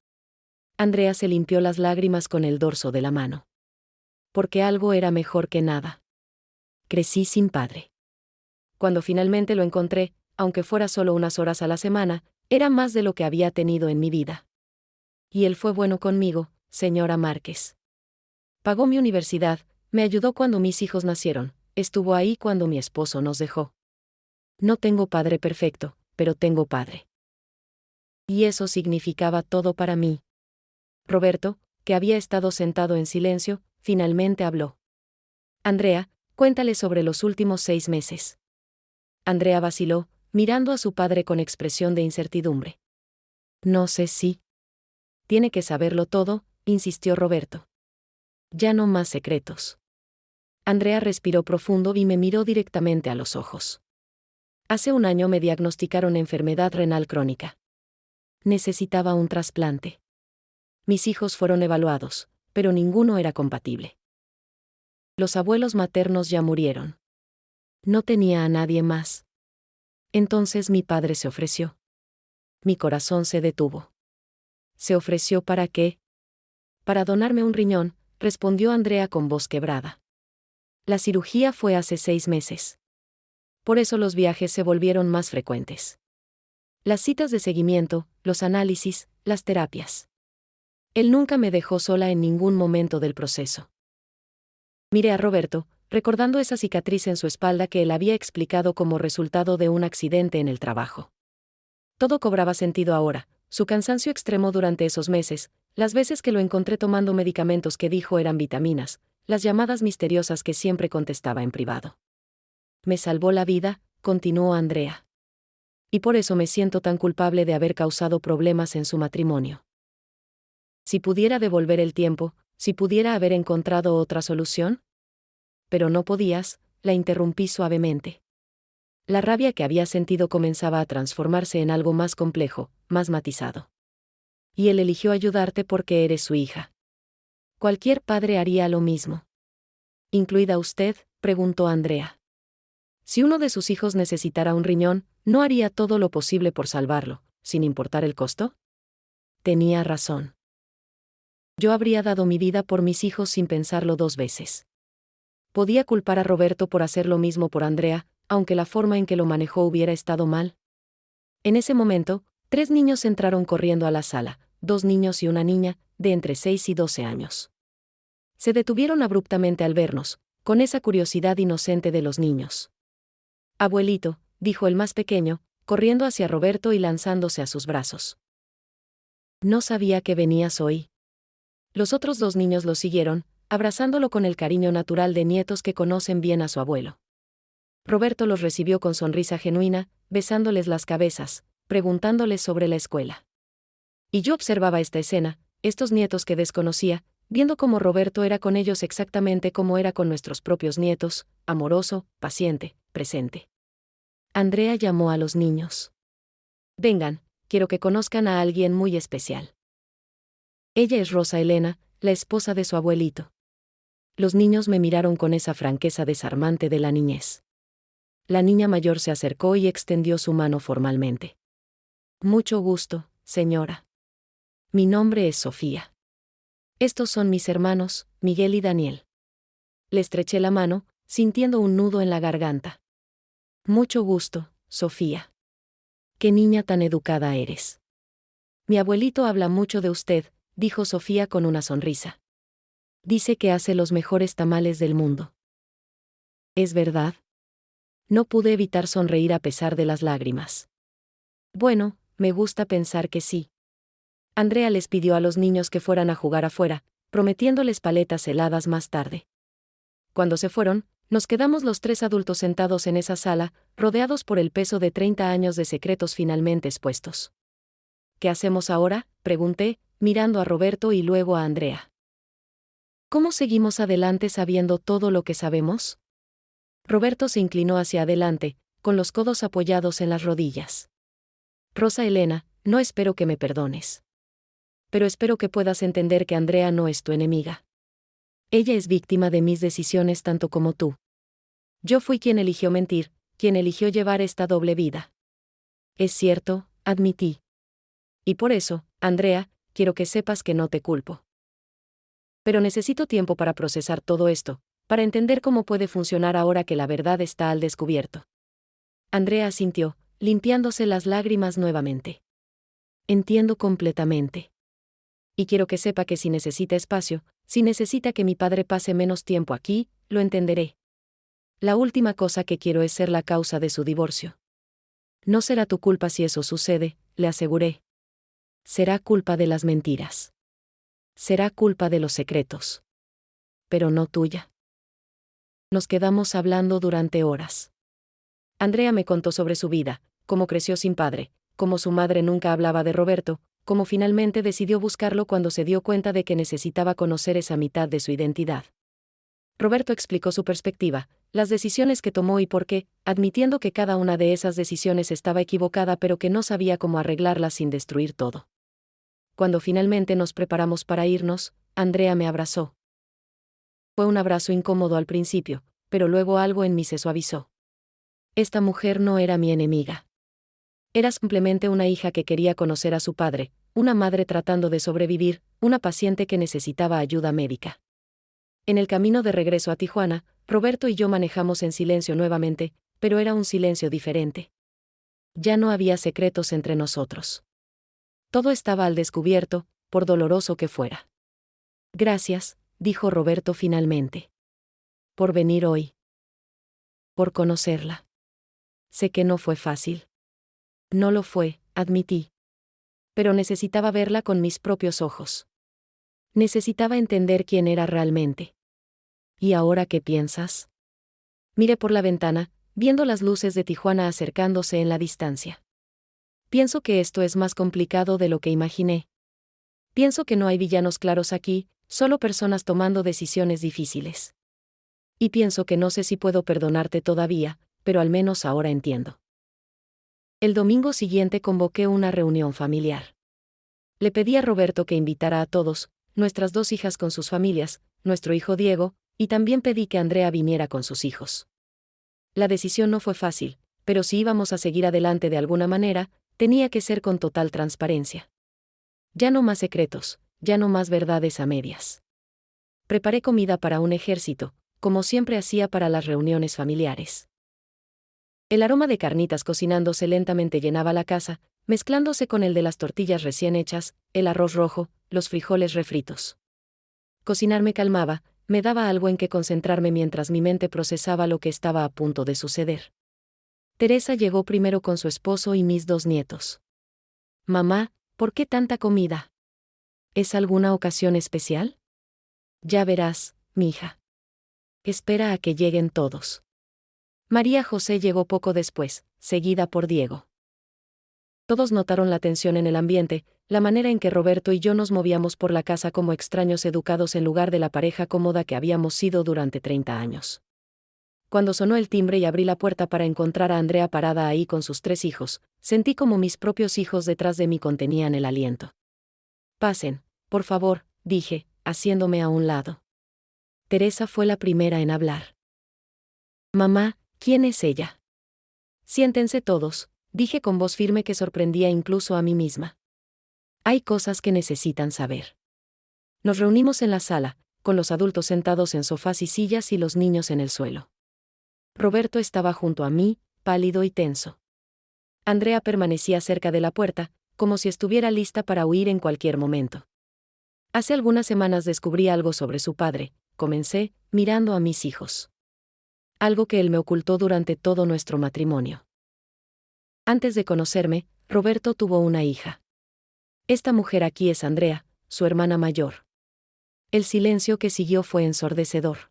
Andrea se limpió las lágrimas con el dorso de la mano. «Porque algo era mejor que nada. Crecí sin padre. Cuando finalmente lo encontré, aunque fuera solo unas horas a la semana, era más de lo que había tenido en mi vida. Y él fue bueno conmigo, señora Márquez. Pagó mi universidad, me ayudó cuando mis hijos nacieron, estuvo ahí cuando mi esposo nos dejó. No tengo padre perfecto, pero tengo padre». Y eso significaba todo para mí. Roberto, que había estado sentado en silencio, finalmente habló. «Andrea, cuéntale sobre los últimos 6 meses». Andrea vaciló, mirando a su padre con expresión de incertidumbre. «No sé si». «Tiene que saberlo todo», insistió Roberto. «Ya no más secretos». Andrea respiró profundo y me miró directamente a los ojos. «Hace un año me diagnosticaron enfermedad renal crónica. Necesitaba un trasplante. Mis hijos fueron evaluados, pero ninguno era compatible. Los abuelos maternos ya murieron. No tenía a nadie más. Entonces mi padre se ofreció. Mi corazón se detuvo. ¿Se ofreció para qué? Para donarme un riñón», respondió Andrea con voz quebrada. «La cirugía fue hace 6 meses. Por eso los viajes se volvieron más frecuentes. Las citas de seguimiento, los análisis, las terapias. Él nunca me dejó sola en ningún momento del proceso». Miré a Roberto, recordando esa cicatriz en su espalda que él había explicado como resultado de un accidente en el trabajo. Todo cobraba sentido ahora, su cansancio extremo durante esos meses, las veces que lo encontré tomando medicamentos que dijo eran vitaminas, las llamadas misteriosas que siempre contestaba en privado. Me salvó la vida, continuó Andrea. Y por eso me siento tan culpable de haber causado problemas en su matrimonio. Si pudiera devolver el tiempo, si pudiera haber encontrado otra solución. Pero no podías, la interrumpí suavemente. La rabia que había sentido comenzaba a transformarse en algo más complejo, más matizado. Y él eligió ayudarte porque eres su hija. Cualquier padre haría lo mismo. ¿Incluida usted?, preguntó Andrea. Si uno de sus hijos necesitara un riñón, ¿no haría todo lo posible por salvarlo, sin importar el costo? Tenía razón. Yo habría dado mi vida por mis hijos sin pensarlo 2 veces. Podía culpar a Roberto por hacer lo mismo por Andrea, aunque la forma en que lo manejó hubiera estado mal. En ese momento, 3 niños entraron corriendo a la sala, 2 niños y una niña, de entre 6 y 12 años. Se detuvieron abruptamente al vernos, con esa curiosidad inocente de los niños. Abuelito, dijo el más pequeño, corriendo hacia Roberto y lanzándose a sus brazos. No sabía que venías hoy. Los otros 2 niños lo siguieron, abrazándolo con el cariño natural de nietos que conocen bien a su abuelo. Roberto los recibió con sonrisa genuina, besándoles las cabezas, preguntándoles sobre la escuela. Y yo observaba esta escena, estos nietos que desconocía, viendo cómo Roberto era con ellos exactamente como era con nuestros propios nietos, amoroso, paciente, presente. Andrea llamó a los niños. Vengan, quiero que conozcan a alguien muy especial. Ella es Rosa Elena, la esposa de su abuelito. Los niños me miraron con esa franqueza desarmante de la niñez. La niña mayor se acercó y extendió su mano formalmente. Mucho gusto, señora. Mi nombre es Sofía. Estos son mis hermanos, Miguel y Daniel. Le estreché la mano, sintiendo un nudo en la garganta. Mucho gusto, Sofía. Qué niña tan educada eres. Mi abuelito habla mucho de usted, dijo Sofía con una sonrisa. Dice que hace los mejores tamales del mundo. ¿Es verdad? No pude evitar sonreír a pesar de las lágrimas. Bueno, me gusta pensar que sí. Andrea les pidió a los niños que fueran a jugar afuera, prometiéndoles paletas heladas más tarde. Cuando se fueron, nos quedamos los 3 adultos sentados en esa sala, rodeados por el peso de 30 años de secretos finalmente expuestos. ¿Qué hacemos ahora?, pregunté, mirando a Roberto y luego a Andrea. ¿Cómo seguimos adelante sabiendo todo lo que sabemos? Roberto se inclinó hacia adelante, con los codos apoyados en las rodillas. Rosa Elena, no espero que me perdones. Pero espero que puedas entender que Andrea no es tu enemiga. Ella es víctima de mis decisiones tanto como tú. Yo fui quien eligió mentir, quien eligió llevar esta doble vida. Es cierto, admití. Y por eso, Andrea, quiero que sepas que no te culpo. Pero necesito tiempo para procesar todo esto, para entender cómo puede funcionar ahora que la verdad está al descubierto. Andrea asintió, limpiándose las lágrimas nuevamente. Entiendo completamente. Y quiero que sepa que si necesita espacio, si necesita que mi padre pase menos tiempo aquí, lo entenderé. La última cosa que quiero es ser la causa de su divorcio. No será tu culpa si eso sucede, le aseguré. Será culpa de las mentiras. Será culpa de los secretos. Pero no tuya. Nos quedamos hablando durante horas. Andrea me contó sobre su vida, cómo creció sin padre, cómo su madre nunca hablaba de Roberto, cómo finalmente decidió buscarlo cuando se dio cuenta de que necesitaba conocer esa mitad de su identidad. Roberto explicó su perspectiva, las decisiones que tomó y por qué, admitiendo que cada una de esas decisiones estaba equivocada pero que no sabía cómo arreglarlas sin destruir todo. Cuando finalmente nos preparamos para irnos, Andrea me abrazó. Fue un abrazo incómodo al principio, pero luego algo en mí se suavizó. Esta mujer no era mi enemiga. Era simplemente una hija que quería conocer a su padre, una madre tratando de sobrevivir, una paciente que necesitaba ayuda médica. En el camino de regreso a Tijuana, Roberto y yo manejamos en silencio nuevamente, pero era un silencio diferente. Ya no había secretos entre nosotros. Todo estaba al descubierto, por doloroso que fuera. Gracias, dijo Roberto finalmente. Por venir hoy. Por conocerla. Sé que no fue fácil. No lo fue, admití. Pero necesitaba verla con mis propios ojos. Necesitaba entender quién era realmente. ¿Y ahora qué piensas? Miré por la ventana, viendo las luces de Tijuana acercándose en la distancia. Pienso que esto es más complicado de lo que imaginé. Pienso que no hay villanos claros aquí, solo personas tomando decisiones difíciles. Y pienso que no sé si puedo perdonarte todavía, pero al menos ahora entiendo. El domingo siguiente convoqué una reunión familiar. Le pedí a Roberto que invitara a todos, nuestras 2 hijas con sus familias, nuestro hijo Diego, y también pedí que Andrea viniera con sus hijos. La decisión no fue fácil, pero si íbamos a seguir adelante de alguna manera, tenía que ser con total transparencia. Ya no más secretos, ya no más verdades a medias. Preparé comida para un ejército, como siempre hacía para las reuniones familiares. El aroma de carnitas cocinándose lentamente llenaba la casa, mezclándose con el de las tortillas recién hechas, el arroz rojo, los frijoles refritos. Cocinar me calmaba, me daba algo en que concentrarme mientras mi mente procesaba lo que estaba a punto de suceder. Teresa llegó primero con su esposo y mis 2 nietos. Mamá, ¿por qué tanta comida? ¿Es alguna ocasión especial? Ya verás, mija. Espera a que lleguen todos. María José llegó poco después, seguida por Diego. Todos notaron la tensión en el ambiente, la manera en que Roberto y yo nos movíamos por la casa como extraños educados en lugar de la pareja cómoda que habíamos sido durante 30 años. Cuando sonó el timbre y abrí la puerta para encontrar a Andrea parada ahí con sus 3 hijos, sentí como mis propios hijos detrás de mí contenían el aliento. Pasen, por favor, dije, haciéndome a un lado. Teresa fue la primera en hablar. Mamá, ¿quién es ella? Siéntense todos, dije con voz firme que sorprendía incluso a mí misma. Hay cosas que necesitan saber. Nos reunimos en la sala, con los adultos sentados en sofás y sillas y los niños en el suelo. Roberto estaba junto a mí, pálido y tenso. Andrea permanecía cerca de la puerta, como si estuviera lista para huir en cualquier momento. Hace algunas semanas descubrí algo sobre su padre, comencé, mirando a mis hijos. Algo que él me ocultó durante todo nuestro matrimonio. Antes de conocerme, Roberto tuvo una hija. Esta mujer aquí es Andrea, su hermana mayor. El silencio que siguió fue ensordecedor.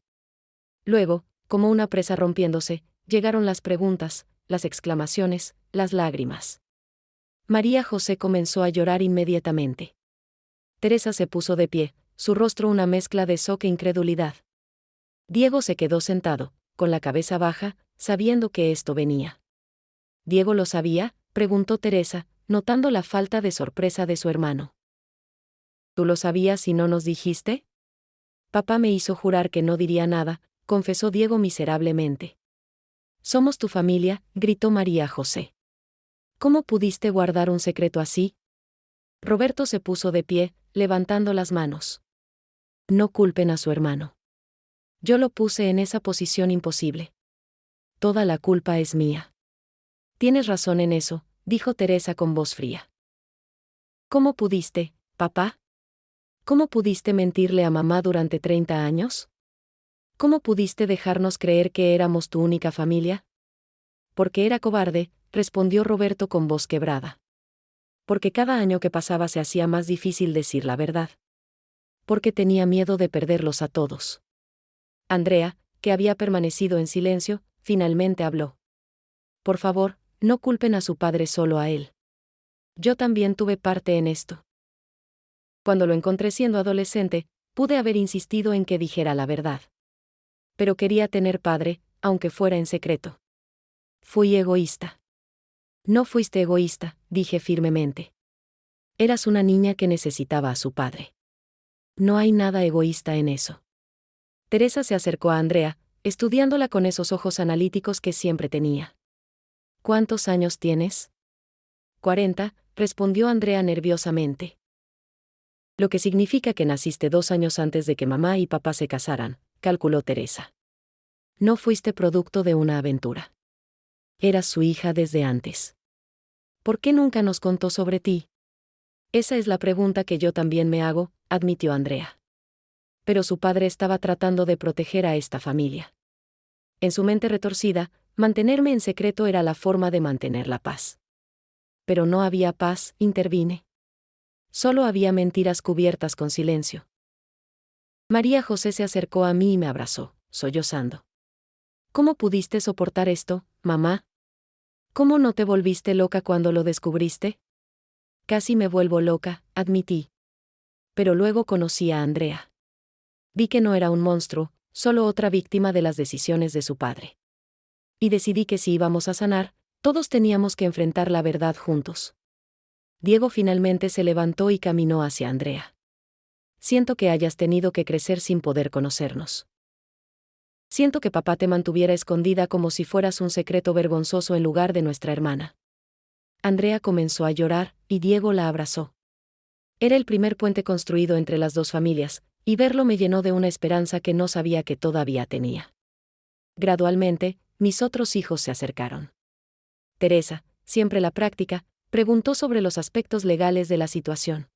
Luego, como una presa rompiéndose, llegaron las preguntas, las exclamaciones, las lágrimas. María José comenzó a llorar inmediatamente. Teresa se puso de pie, su rostro una mezcla de shock e incredulidad. Diego se quedó sentado, con la cabeza baja, sabiendo que esto venía. ¿Diego lo sabía?, preguntó Teresa, notando la falta de sorpresa de su hermano. ¿Tú lo sabías y no nos dijiste? Papá me hizo jurar que no diría nada, confesó Diego miserablemente. Somos tu familia, gritó María José. ¿Cómo pudiste guardar un secreto así? Roberto se puso de pie, levantando las manos. No culpen a su hermano. Yo lo puse en esa posición imposible. Toda la culpa es mía. Tienes razón en eso, dijo Teresa con voz fría. ¿Cómo pudiste, papá? ¿Cómo pudiste mentirle a mamá durante 30 años? ¿Cómo pudiste dejarnos creer que éramos tu única familia? Porque era cobarde, respondió Roberto con voz quebrada. Porque cada año que pasaba se hacía más difícil decir la verdad. Porque tenía miedo de perderlos a todos. Andrea, que había permanecido en silencio, finalmente habló. Por favor, no culpen a su padre, solo a él. Yo también tuve parte en esto. Cuando lo encontré siendo adolescente, pude haber insistido en que dijera la verdad. Pero quería tener padre, aunque fuera en secreto. Fui egoísta. No fuiste egoísta, dije firmemente. Eras una niña que necesitaba a su padre. No hay nada egoísta en eso. Teresa se acercó a Andrea, estudiándola con esos ojos analíticos que siempre tenía. ¿Cuántos años tienes? 40, respondió Andrea nerviosamente. Lo que significa que naciste 2 años antes de que mamá y papá se casaran, calculó Teresa. No fuiste producto de una aventura. Eras su hija desde antes. ¿Por qué nunca nos contó sobre ti? Esa es la pregunta que yo también me hago, admitió Andrea. Pero su padre estaba tratando de proteger a esta familia. En su mente retorcida, mantenerme en secreto era la forma de mantener la paz. Pero no había paz, intervine. Solo había mentiras cubiertas con silencio. María José se acercó a mí y me abrazó, sollozando. ¿Cómo pudiste soportar esto, mamá? ¿Cómo no te volviste loca cuando lo descubriste? Casi me vuelvo loca, admití. Pero luego conocí a Andrea. Vi que no era un monstruo, solo otra víctima de las decisiones de su padre. Y decidí que si íbamos a sanar, todos teníamos que enfrentar la verdad juntos. Diego finalmente se levantó y caminó hacia Andrea. Siento que hayas tenido que crecer sin poder conocernos. Siento que papá te mantuviera escondida como si fueras un secreto vergonzoso en lugar de nuestra hermana. Andrea comenzó a llorar, y Diego la abrazó. Era el primer puente construido entre las dos familias, y verlo me llenó de una esperanza que no sabía que todavía tenía. Gradualmente, mis otros hijos se acercaron. Teresa, siempre la práctica, preguntó sobre los aspectos legales de la situación.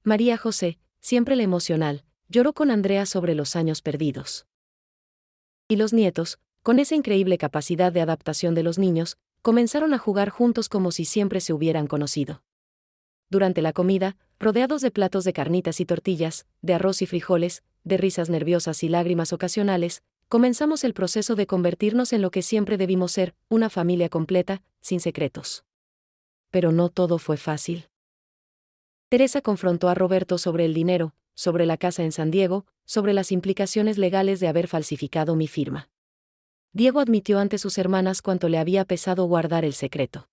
María José, siempre la emocional, lloró con Andrea sobre los años perdidos. Y los nietos, con esa increíble capacidad de adaptación de los niños, comenzaron a jugar juntos como si siempre se hubieran conocido. Durante la comida, rodeados de platos de carnitas y tortillas, de arroz y frijoles, de risas nerviosas y lágrimas ocasionales, comenzamos el proceso de convertirnos en lo que siempre debimos ser, una familia completa, sin secretos. Pero no todo fue fácil. Teresa confrontó a Roberto sobre el dinero, sobre la casa en San Diego, sobre las implicaciones legales de haber falsificado mi firma. Diego admitió ante sus hermanas cuánto le había pesado guardar el secreto.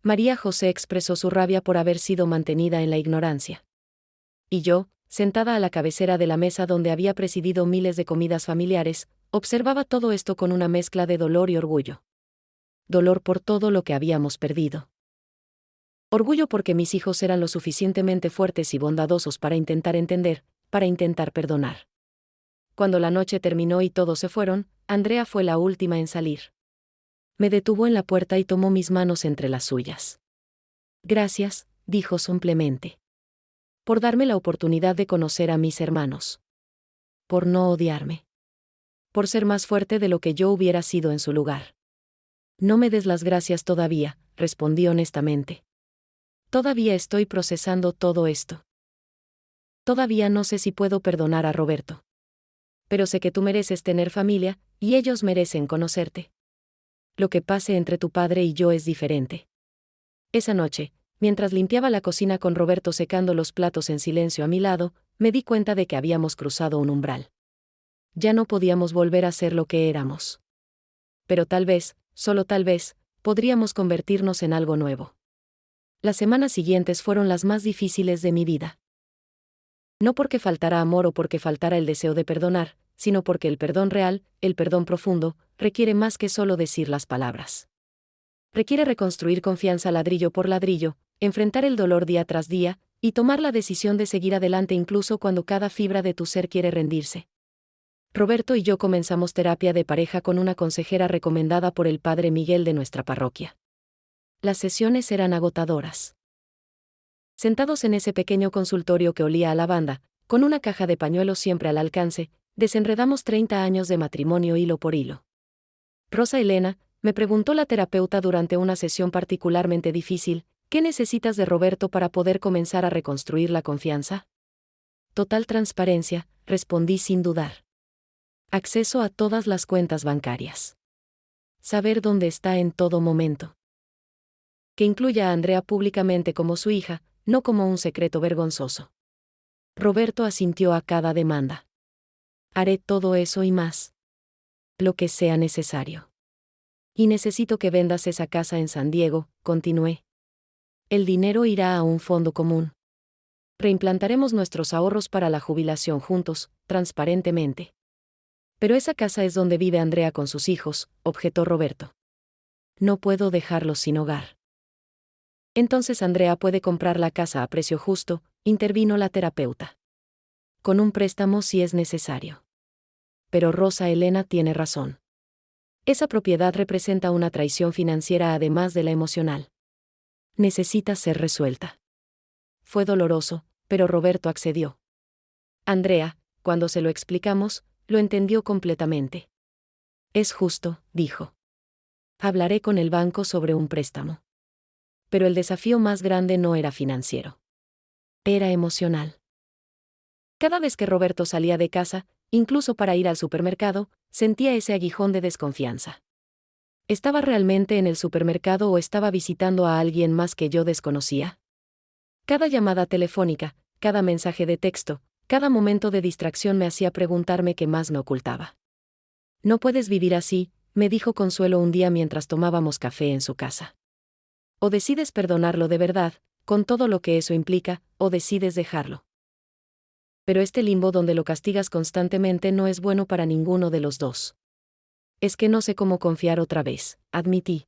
María José expresó su rabia por haber sido mantenida en la ignorancia. Y yo, sentada a la cabecera de la mesa donde había presidido miles de comidas familiares, observaba todo esto con una mezcla de dolor y orgullo. Dolor por todo lo que habíamos perdido. Orgullo porque mis hijos eran lo suficientemente fuertes y bondadosos para intentar entender, para intentar perdonar. Cuando la noche terminó y todos se fueron, Andrea fue la última en salir. Me detuvo en la puerta y tomó mis manos entre las suyas. Gracias, dijo sombremente. Por darme la oportunidad de conocer a mis hermanos. Por no odiarme. Por ser más fuerte de lo que yo hubiera sido en su lugar. No me des las gracias todavía, respondí honestamente. Todavía estoy procesando todo esto. Todavía no sé si puedo perdonar a Roberto. Pero sé que tú mereces tener familia, y ellos merecen conocerte. Lo que pase entre tu padre y yo es diferente. Esa noche, mientras limpiaba la cocina con Roberto secando los platos en silencio a mi lado, me di cuenta de que habíamos cruzado un umbral. Ya no podíamos volver a ser lo que éramos. Pero tal vez, solo tal vez, podríamos convertirnos en algo nuevo. Las semanas siguientes fueron las más difíciles de mi vida. No porque faltara amor o porque faltara el deseo de perdonar, sino porque el perdón real, el perdón profundo, requiere más que solo decir las palabras. Requiere reconstruir confianza ladrillo por ladrillo, enfrentar el dolor día tras día, y tomar la decisión de seguir adelante incluso cuando cada fibra de tu ser quiere rendirse. Roberto y yo comenzamos terapia de pareja con una consejera recomendada por el padre Miguel de nuestra parroquia. Las sesiones eran agotadoras. Sentados en ese pequeño consultorio que olía a lavanda, con una caja de pañuelos siempre al alcance, desenredamos 30 años de matrimonio hilo por hilo. Rosa Elena, me preguntó la terapeuta durante una sesión particularmente difícil, ¿qué necesitas de Roberto para poder comenzar a reconstruir la confianza? Total transparencia, respondí sin dudar. Acceso a todas las cuentas bancarias. Saber dónde está en todo momento. Que incluya a Andrea públicamente como su hija, no como un secreto vergonzoso. Roberto asintió a cada demanda. Haré todo eso y más. Lo que sea necesario. Y necesito que vendas esa casa en San Diego, continué. El dinero irá a un fondo común. Reimplantaremos nuestros ahorros para la jubilación juntos, transparentemente. Pero esa casa es donde vive Andrea con sus hijos, objetó Roberto. No puedo dejarlos sin hogar. Entonces Andrea puede comprar la casa a precio justo, intervino la terapeuta. Con un préstamo si es necesario. Pero Rosa Elena tiene razón. Esa propiedad representa una traición financiera además de la emocional. Necesita ser resuelta. Fue doloroso, pero Roberto accedió. Andrea, cuando se lo explicamos, lo entendió completamente. Es justo, dijo. Hablaré con el banco sobre un préstamo. Pero el desafío más grande no era financiero. Era emocional. Cada vez que Roberto salía de casa, incluso para ir al supermercado, sentía ese aguijón de desconfianza. ¿Estaba realmente en el supermercado o estaba visitando a alguien más que yo desconocía? Cada llamada telefónica, cada mensaje de texto, cada momento de distracción me hacía preguntarme qué más me ocultaba. No puedes vivir así, me dijo Consuelo un día mientras tomábamos café en su casa. O decides perdonarlo de verdad, con todo lo que eso implica, o decides dejarlo. Pero este limbo donde lo castigas constantemente no es bueno para ninguno de los dos. Es que no sé cómo confiar otra vez, admití.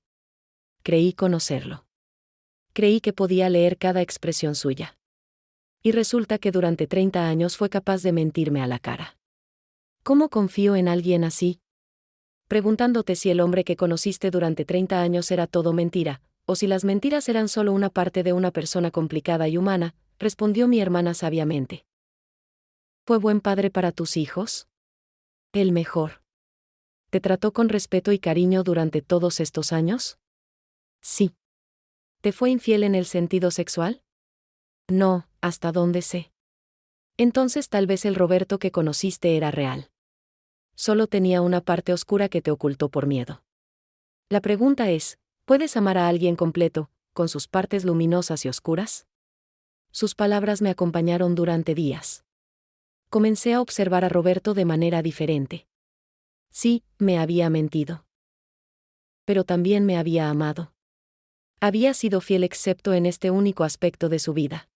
Creí conocerlo. Creí que podía leer cada expresión suya. Y resulta que durante 30 años fue capaz de mentirme a la cara. ¿Cómo confío en alguien así? Preguntándote si el hombre que conociste durante 30 años era todo mentira, o si las mentiras eran solo una parte de una persona complicada y humana, respondió mi hermana sabiamente. ¿Fue buen padre para tus hijos? El mejor. ¿Te trató con respeto y cariño durante todos estos años? Sí. ¿Te fue infiel en el sentido sexual? No, hasta donde sé. Entonces tal vez el Roberto que conociste era real. Solo tenía una parte oscura que te ocultó por miedo. La pregunta es, ¿puedes amar a alguien completo, con sus partes luminosas y oscuras? Sus palabras me acompañaron durante días. Comencé a observar a Roberto de manera diferente. Sí, me había mentido. Pero también me había amado. Había sido fiel excepto en este único aspecto de su vida.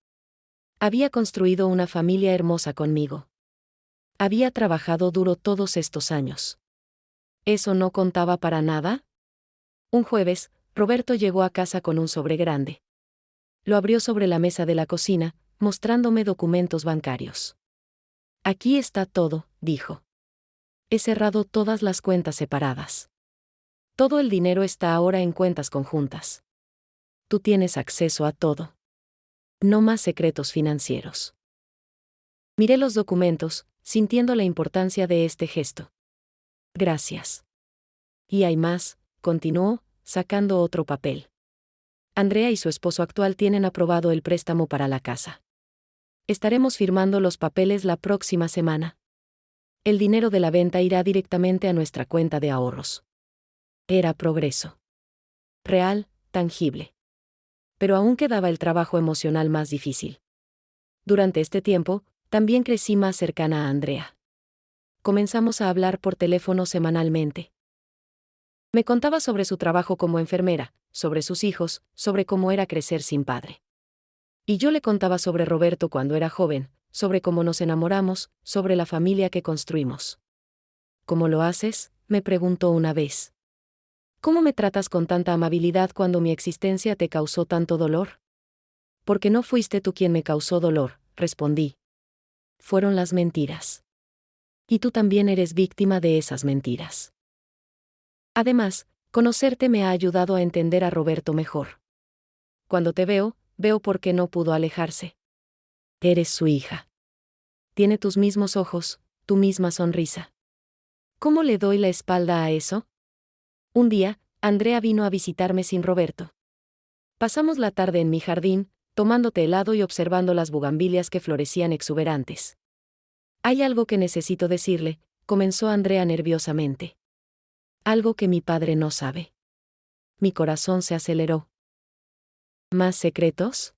Había construido una familia hermosa conmigo. Había trabajado duro todos estos años. ¿Eso no contaba para nada? Un jueves, Roberto llegó a casa con un sobre grande. Lo abrió sobre la mesa de la cocina, mostrándome documentos bancarios. Aquí está todo, dijo. He cerrado todas las cuentas separadas. Todo el dinero está ahora en cuentas conjuntas. Tú tienes acceso a todo. No más secretos financieros. Miré los documentos, sintiendo la importancia de este gesto. Gracias. Y hay más, continuó, sacando otro papel. Andrea y su esposo actual tienen aprobado el préstamo para la casa. Estaremos firmando los papeles la próxima semana. El dinero de la venta irá directamente a nuestra cuenta de ahorros. Era progreso. Real, tangible. Pero aún quedaba el trabajo emocional más difícil. Durante este tiempo, también crecí más cercana a Andrea. Comenzamos a hablar por teléfono semanalmente. Me contaba sobre su trabajo como enfermera, sobre sus hijos, sobre cómo era crecer sin padre. Y yo le contaba sobre Roberto cuando era joven, sobre cómo nos enamoramos, sobre la familia que construimos. ¿Cómo lo haces?, me preguntó una vez. ¿Cómo me tratas con tanta amabilidad cuando mi existencia te causó tanto dolor? Porque no fuiste tú quien me causó dolor, respondí. Fueron las mentiras. Y tú también eres víctima de esas mentiras. Además, conocerte me ha ayudado a entender a Roberto mejor. Cuando te veo, veo por qué no pudo alejarse. Eres su hija. Tiene tus mismos ojos, tu misma sonrisa. ¿Cómo le doy la espalda a eso? Un día, Andrea vino a visitarme sin Roberto. Pasamos la tarde en mi jardín, tomándote helado y observando las bugambilias que florecían exuberantes. Hay algo que necesito decirle, comenzó Andrea nerviosamente. Algo que mi padre no sabe. Mi corazón se aceleró. ¿Más secretos?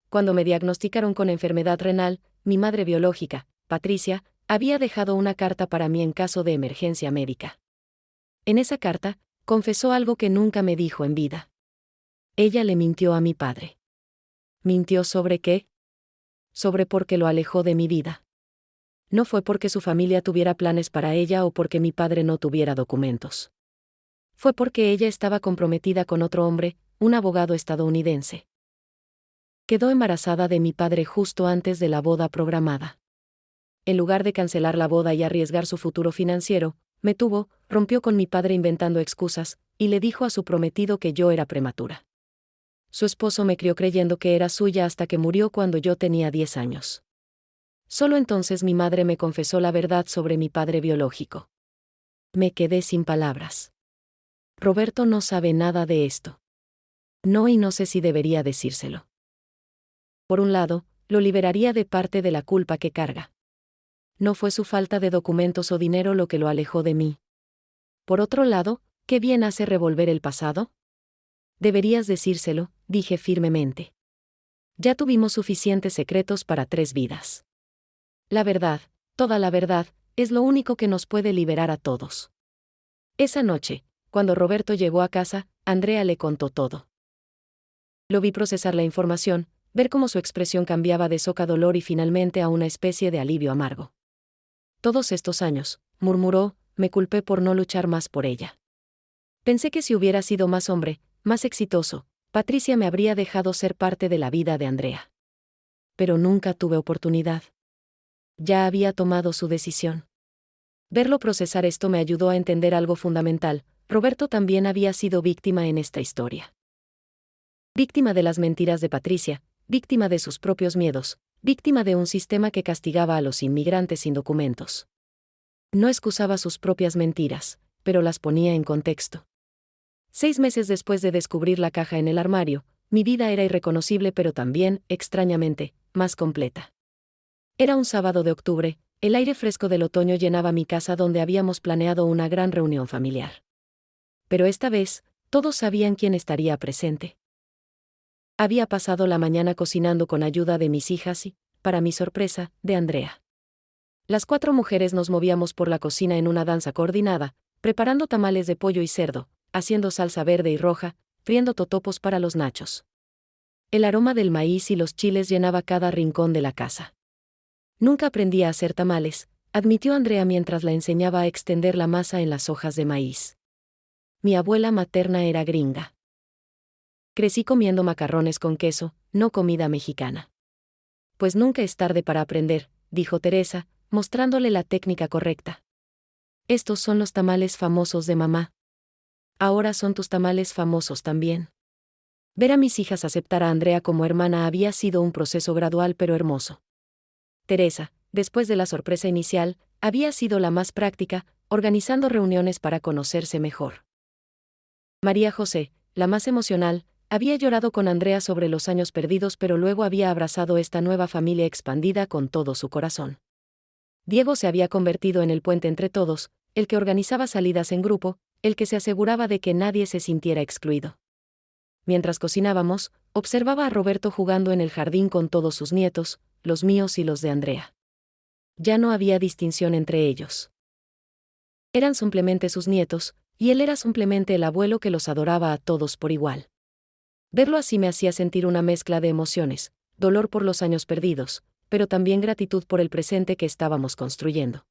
Cuando me diagnosticaron con enfermedad renal, mi madre biológica, Patricia, había dejado una carta para mí en caso de emergencia médica. En esa carta, confesó algo que nunca me dijo en vida. Ella le mintió a mi padre. ¿Mintió sobre qué? Sobre por qué lo alejó de mi vida. No fue porque su familia tuviera planes para ella o porque mi padre no tuviera documentos. Fue porque ella estaba comprometida con otro hombre, un abogado estadounidense. Quedó embarazada de mi padre justo antes de la boda programada. En lugar de cancelar la boda y arriesgar su futuro financiero, me tuvo, rompió con mi padre inventando excusas, y le dijo a su prometido que yo era prematura. Su esposo me crió creyendo que era suya hasta que murió cuando yo tenía 10 años. Solo entonces mi madre me confesó la verdad sobre mi padre biológico. Me quedé sin palabras. Roberto no sabe nada de esto. No, y no sé si debería decírselo. Por un lado, lo liberaría de parte de la culpa que carga. No fue su falta de documentos o dinero lo que lo alejó de mí. Por otro lado, ¿qué bien hace revolver el pasado? Deberías decírselo, dije firmemente. Ya tuvimos suficientes secretos para 3 vidas. La verdad, toda la verdad, es lo único que nos puede liberar a todos. Esa noche, cuando Roberto llegó a casa, Andrea le contó todo. Lo vi procesar la información, ver cómo su expresión cambiaba de soca dolor y finalmente a una especie de alivio amargo. Todos estos años, murmuró, me culpé por no luchar más por ella. Pensé que si hubiera sido más hombre, más exitoso, Patricia me habría dejado ser parte de la vida de Andrea. Pero nunca tuve oportunidad. Ya había tomado su decisión. Verlo procesar esto me ayudó a entender algo fundamental: Roberto también había sido víctima en esta historia. Víctima de las mentiras de Patricia, víctima de sus propios miedos, víctima de un sistema que castigaba a los inmigrantes sin documentos. No excusaba sus propias mentiras, pero las ponía en contexto. 6 meses después de descubrir la caja en el armario, mi vida era irreconocible pero también, extrañamente, más completa. Era un sábado de octubre, el aire fresco del otoño llenaba mi casa donde habíamos planeado una gran reunión familiar. Pero esta vez, todos sabían quién estaría presente. Había pasado la mañana cocinando con ayuda de mis hijas y, para mi sorpresa, de Andrea. Las 4 mujeres nos movíamos por la cocina en una danza coordinada, preparando tamales de pollo y cerdo, haciendo salsa verde y roja, friendo totopos para los nachos. El aroma del maíz y los chiles llenaba cada rincón de la casa. Nunca aprendí a hacer tamales, admitió Andrea mientras la enseñaba a extender la masa en las hojas de maíz. Mi abuela materna era gringa. Crecí comiendo macarrones con queso, no comida mexicana. Pues nunca es tarde para aprender, dijo Teresa, mostrándole la técnica correcta. Estos son los tamales famosos de mamá. Ahora son tus tamales famosos también. Ver a mis hijas aceptar a Andrea como hermana había sido un proceso gradual pero hermoso. Teresa, después de la sorpresa inicial, había sido la más práctica, organizando reuniones para conocerse mejor. María José, la más emocional, había llorado con Andrea sobre los años perdidos pero luego había abrazado esta nueva familia expandida con todo su corazón. Diego se había convertido en el puente entre todos, el que organizaba salidas en grupo, el que se aseguraba de que nadie se sintiera excluido. Mientras cocinábamos, observaba a Roberto jugando en el jardín con todos sus nietos, los míos y los de Andrea. Ya no había distinción entre ellos. Eran simplemente sus nietos, y él era simplemente el abuelo que los adoraba a todos por igual. Verlo así me hacía sentir una mezcla de emociones, dolor por los años perdidos, pero también gratitud por el presente que estábamos construyendo.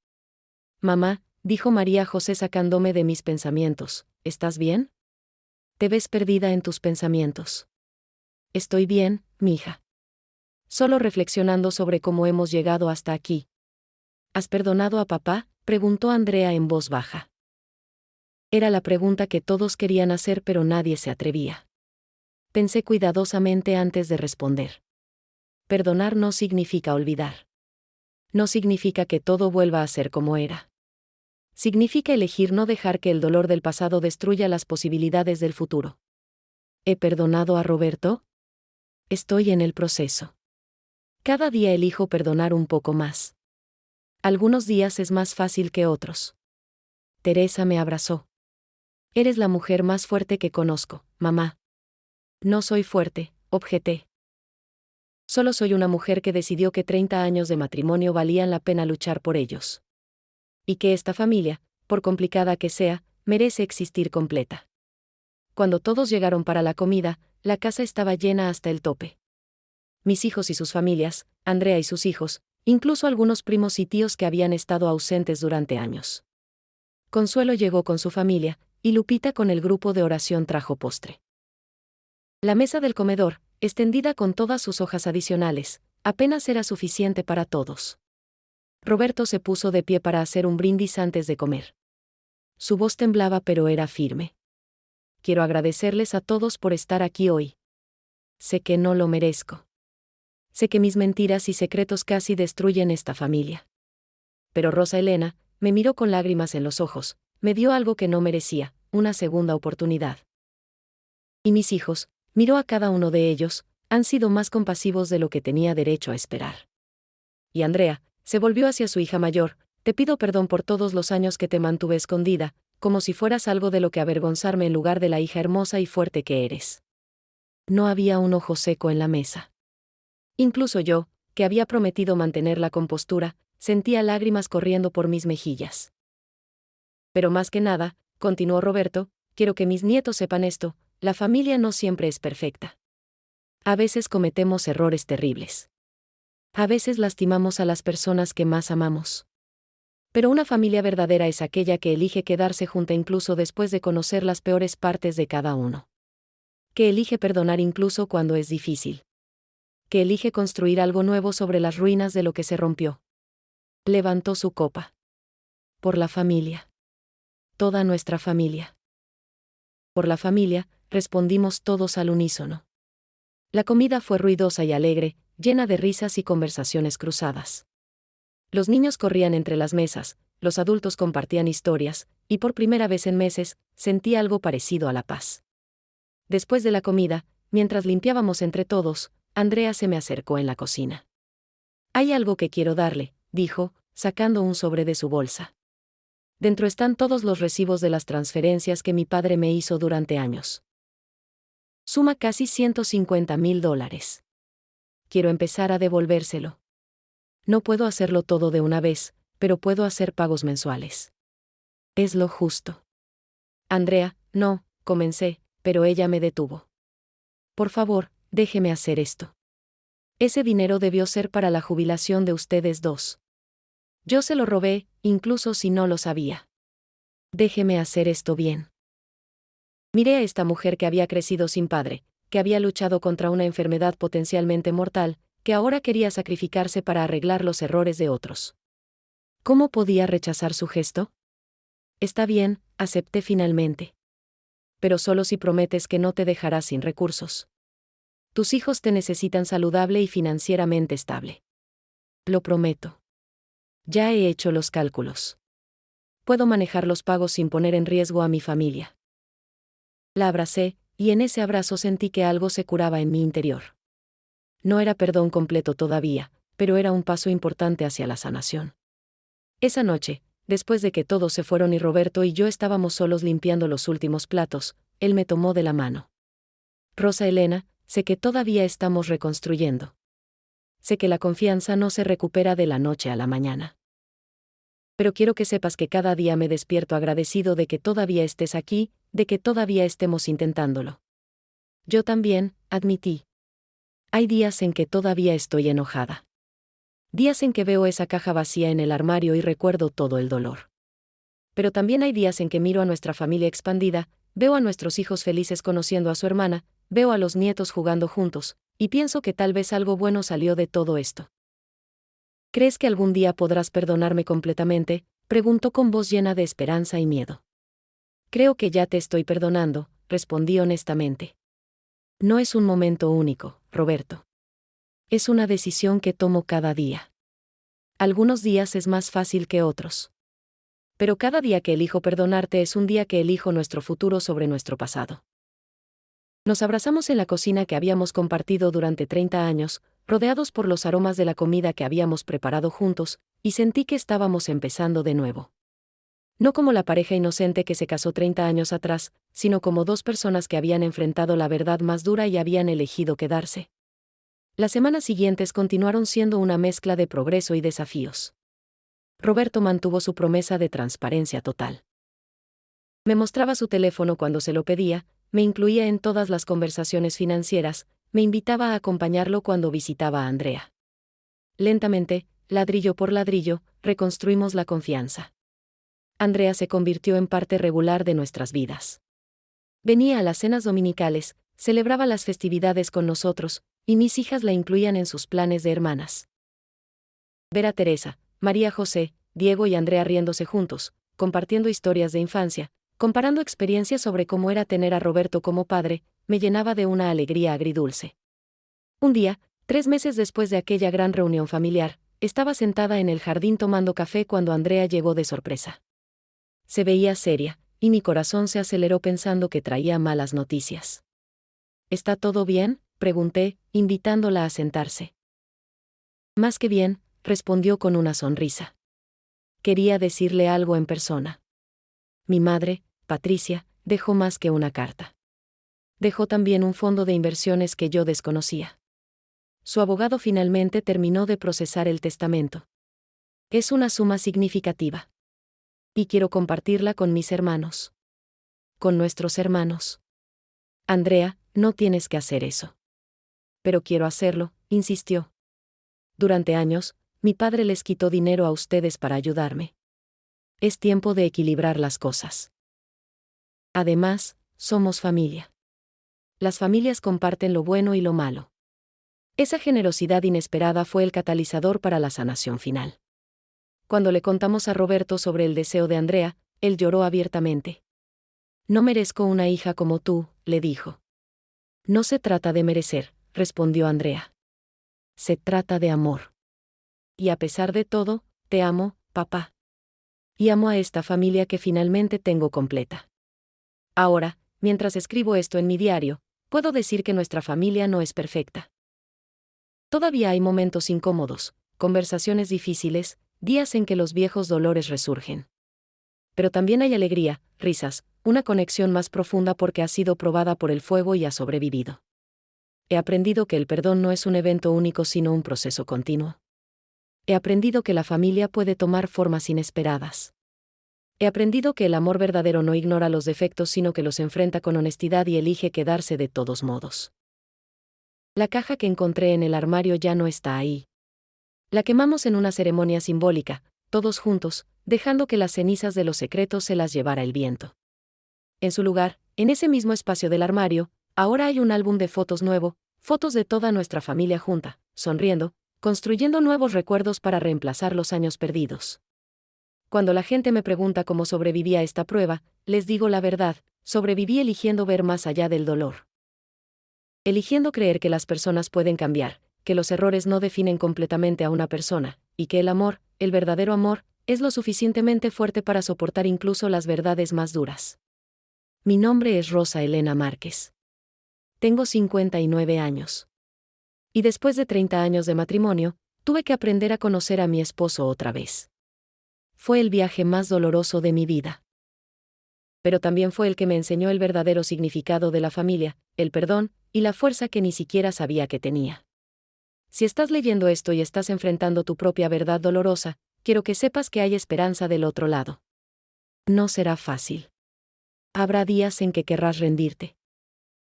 Mamá, dijo María José sacándome de mis pensamientos, ¿estás bien? Te ves perdida en tus pensamientos. Estoy bien, mija. Solo reflexionando sobre cómo hemos llegado hasta aquí. ¿Has perdonado a papá?, preguntó Andrea en voz baja. Era la pregunta que todos querían hacer pero nadie se atrevía. Pensé cuidadosamente antes de responder. Perdonar no significa olvidar. No significa que todo vuelva a ser como era. Significa elegir no dejar que el dolor del pasado destruya las posibilidades del futuro. ¿He perdonado a Roberto? Estoy en el proceso. Cada día elijo perdonar un poco más. Algunos días es más fácil que otros. Teresa me abrazó. Eres la mujer más fuerte que conozco, mamá. No soy fuerte, objeté. Solo soy una mujer que decidió que 30 años de matrimonio valían la pena luchar por ellos. Y que esta familia, por complicada que sea, merece existir completa. Cuando todos llegaron para la comida, la casa estaba llena hasta el tope. Mis hijos y sus familias, Andrea y sus hijos, incluso algunos primos y tíos que habían estado ausentes durante años. Consuelo llegó con su familia, y Lupita con el grupo de oración trajo postre. La mesa del comedor, extendida con todas sus hojas adicionales, apenas era suficiente para todos. Roberto se puso de pie para hacer un brindis antes de comer. Su voz temblaba pero era firme. Quiero agradecerles a todos por estar aquí hoy. Sé que no lo merezco. Sé que mis mentiras y secretos casi destruyen esta familia. Pero Rosa Elena me miró con lágrimas en los ojos, me dio algo que no merecía, una segunda oportunidad. Y mis hijos, miró a cada uno de ellos, han sido más compasivos de lo que tenía derecho a esperar. Y Andrea, Se volvió hacia su hija mayor. Te pido perdón por todos los años que te mantuve escondida, como si fueras algo de lo que avergonzarme en lugar de la hija hermosa y fuerte que eres. No había un ojo seco en la mesa. Incluso yo, que había prometido mantener la compostura, sentía lágrimas corriendo por mis mejillas. Pero más que nada, continuó Roberto, quiero que mis nietos sepan esto, la familia no siempre es perfecta. A veces cometemos errores terribles. A veces lastimamos a las personas que más amamos. Pero una familia verdadera es aquella que elige quedarse junta incluso después de conocer las peores partes de cada uno. Que elige perdonar incluso cuando es difícil. Que elige construir algo nuevo sobre las ruinas de lo que se rompió. Levantó su copa. Por la familia. Toda nuestra familia. Por la familia, respondimos todos al unísono. La comida fue ruidosa y alegre, llena de risas y conversaciones cruzadas. Los niños corrían entre las mesas, los adultos compartían historias, y por primera vez en meses, sentí algo parecido a la paz. Después de la comida, mientras limpiábamos entre todos, Andrea se me acercó en la cocina. Hay algo que quiero darle, dijo, sacando un sobre de su bolsa. Dentro están todos los recibos de las transferencias que mi padre me hizo durante años. Suma casi $150,000. Quiero empezar a devolvérselo. No puedo hacerlo todo de una vez, pero puedo hacer pagos mensuales. Es lo justo. Andrea, no, comencé, pero ella me detuvo. Por favor, déjeme hacer esto. Ese dinero debió ser para la jubilación de ustedes dos. Yo se lo robé, incluso si no lo sabía. Déjeme hacer esto bien. Miré a esta mujer que había crecido sin padre, que había luchado contra una enfermedad potencialmente mortal, que ahora quería sacrificarse para arreglar los errores de otros. ¿Cómo podía rechazar su gesto? Está bien, acepté finalmente. Pero solo si prometes que no te dejarás sin recursos. Tus hijos te necesitan saludable y financieramente estable. Lo prometo. Ya he hecho los cálculos. Puedo manejar los pagos sin poner en riesgo a mi familia. La abracé, y en ese abrazo sentí que algo se curaba en mi interior. No era perdón completo todavía, pero era un paso importante hacia la sanación. Esa noche, después de que todos se fueron y Roberto y yo estábamos solos limpiando los últimos platos, él me tomó de la mano. Rosa Elena, sé que todavía estamos reconstruyendo. Sé que la confianza no se recupera de la noche a la mañana. Pero quiero que sepas que cada día me despierto agradecido de que todavía estés aquí, de que todavía estemos intentándolo. Yo también, admití. Hay días en que todavía estoy enojada. Días en que veo esa caja vacía en el armario y recuerdo todo el dolor. Pero también hay días en que miro a nuestra familia expandida, veo a nuestros hijos felices conociendo a su hermana, veo a los nietos jugando juntos, y pienso que tal vez algo bueno salió de todo esto. ¿Crees que algún día podrás perdonarme completamente?, preguntó con voz llena de esperanza y miedo. Creo que ya te estoy perdonando, respondí honestamente. No es un momento único, Roberto. Es una decisión que tomo cada día. Algunos días es más fácil que otros. Pero cada día que elijo perdonarte es un día que elijo nuestro futuro sobre nuestro pasado. Nos abrazamos en la cocina que habíamos compartido durante 30 años, rodeados por los aromas de la comida que habíamos preparado juntos, y sentí que estábamos empezando de nuevo. No como la pareja inocente que se casó 30 años atrás, sino como dos personas que habían enfrentado la verdad más dura y habían elegido quedarse. Las semanas siguientes continuaron siendo una mezcla de progreso y desafíos. Roberto mantuvo su promesa de transparencia total. Me mostraba su teléfono cuando se lo pedía, me incluía en todas las conversaciones financieras, me invitaba a acompañarlo cuando visitaba a Andrea. Lentamente, ladrillo por ladrillo, reconstruimos la confianza. Andrea se convirtió en parte regular de nuestras vidas. Venía a las cenas dominicales, celebraba las festividades con nosotros, y mis hijas la incluían en sus planes de hermanas. Ver a Teresa, María José, Diego y Andrea riéndose juntos, compartiendo historias de infancia, comparando experiencias sobre cómo era tener a Roberto como padre, me llenaba de una alegría agridulce. Un día, 3 meses después de aquella gran reunión familiar, estaba sentada en el jardín tomando café cuando Andrea llegó de sorpresa. Se veía seria, y mi corazón se aceleró pensando que traía malas noticias. ¿Está todo bien?, pregunté, invitándola a sentarse. Más que bien, respondió con una sonrisa. Quería decirle algo en persona. Mi madre, Patricia, dejó más que una carta. Dejó también un fondo de inversiones que yo desconocía. Su abogado finalmente terminó de procesar el testamento. Es una suma significativa. Y quiero compartirla con mis hermanos. Con nuestros hermanos. Andrea, no tienes que hacer eso. Pero quiero hacerlo, insistió. Durante años, mi padre les quitó dinero a ustedes para ayudarme. Es tiempo de equilibrar las cosas. Además, somos familia. Las familias comparten lo bueno y lo malo. Esa generosidad inesperada fue el catalizador para la sanación final. Cuando le contamos a Roberto sobre el deseo de Andrea, él lloró abiertamente. No merezco una hija como tú, le dijo. No se trata de merecer, respondió Andrea. Se trata de amor. Y a pesar de todo, te amo, papá. Y amo a esta familia que finalmente tengo completa. Ahora, mientras escribo esto en mi diario, puedo decir que nuestra familia no es perfecta. Todavía hay momentos incómodos, conversaciones difíciles, días en que los viejos dolores resurgen. Pero también hay alegría, risas, una conexión más profunda porque ha sido probada por el fuego y ha sobrevivido. He aprendido que el perdón no es un evento único sino un proceso continuo. He aprendido que la familia puede tomar formas inesperadas. He aprendido que el amor verdadero no ignora los defectos sino que los enfrenta con honestidad y elige quedarse de todos modos. La caja que encontré en el armario ya no está ahí. La quemamos en una ceremonia simbólica, todos juntos, dejando que las cenizas de los secretos se las llevara el viento. En su lugar, en ese mismo espacio del armario, ahora hay un álbum de fotos nuevo, fotos de toda nuestra familia junta, sonriendo, construyendo nuevos recuerdos para reemplazar los años perdidos. Cuando la gente me pregunta cómo sobreviví a esta prueba, les digo la verdad, sobreviví eligiendo ver más allá del dolor. Eligiendo creer que las personas pueden cambiar, que los errores no definen completamente a una persona, y que el amor, el verdadero amor, es lo suficientemente fuerte para soportar incluso las verdades más duras. Mi nombre es Rosa Elena Márquez. Tengo 59 años. Y después de 30 años de matrimonio, tuve que aprender a conocer a mi esposo otra vez. Fue el viaje más doloroso de mi vida. Pero también fue el que me enseñó el verdadero significado de la familia, el perdón, y la fuerza que ni siquiera sabía que tenía. Si estás leyendo esto y estás enfrentando tu propia verdad dolorosa, quiero que sepas que hay esperanza del otro lado. No será fácil. Habrá días en que querrás rendirte.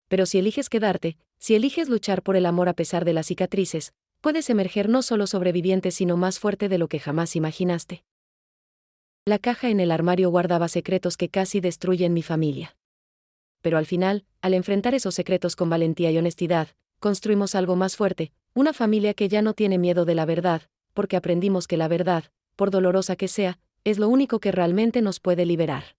Pero si eliges quedarte, si eliges luchar por el amor a pesar de las cicatrices, puedes emerger no solo sobreviviente sino más fuerte de lo que jamás imaginaste. La caja en el armario guardaba secretos que casi destruyen mi familia. Pero al final, al enfrentar esos secretos con valentía y honestidad, construimos algo más fuerte, una familia que ya no tiene miedo de la verdad, porque aprendimos que la verdad, por dolorosa que sea, es lo único que realmente nos puede liberar.